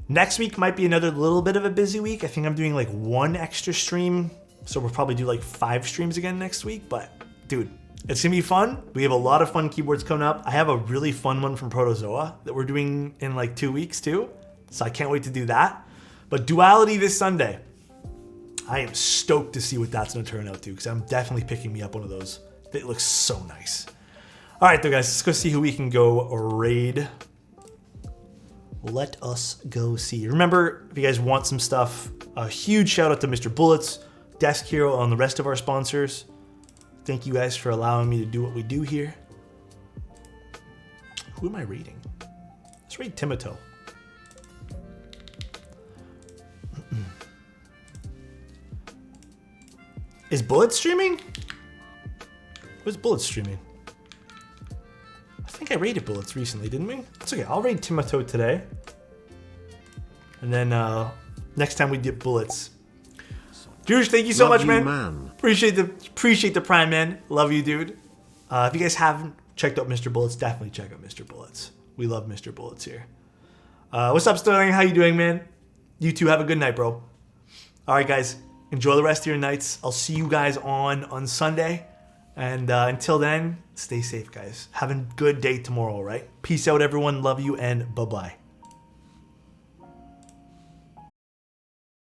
Next week might be another little bit of a busy week. I think I'm doing like 1 extra stream, so we'll probably do like 5 streams again next week. But, dude, it's going to be fun. We have a lot of fun keyboards coming up. I have a really fun one from Protozoa that we're doing in like 2 weeks, too. So I can't wait to do that. But Duality this Sunday, I am stoked to see what that's going to turn out to, because I'm definitely picking me up one of those. It looks so nice. All right, though, guys, let's go see who we can go raid. Let us go see. Remember, if you guys want some stuff, a huge shout out to Mr. Bullets, Desk Hero, and the rest of our sponsors. Thank you guys for allowing me to do what we do here. Who am I raiding? Let's raid Timoteo. Is Bullet streaming? Where's Bullet streaming? I think I raided Bullets recently, didn't we? It's okay. I'll raid Timoteo today. And then next time we dip Bullets. Juice, thank you so much, man. Appreciate the Prime, man. Love you, dude. If you guys haven't checked out Mr. Bullets, definitely check out Mr. Bullets. We love Mr. Bullets here. What's up, Sterling? How you doing, man? You two have a good night, bro. All right, guys. Enjoy the rest of your nights. I'll see you guys on Sunday. And until then, stay safe, guys. Have a good day tomorrow, all right? Peace out, everyone. Love you, and bye-bye.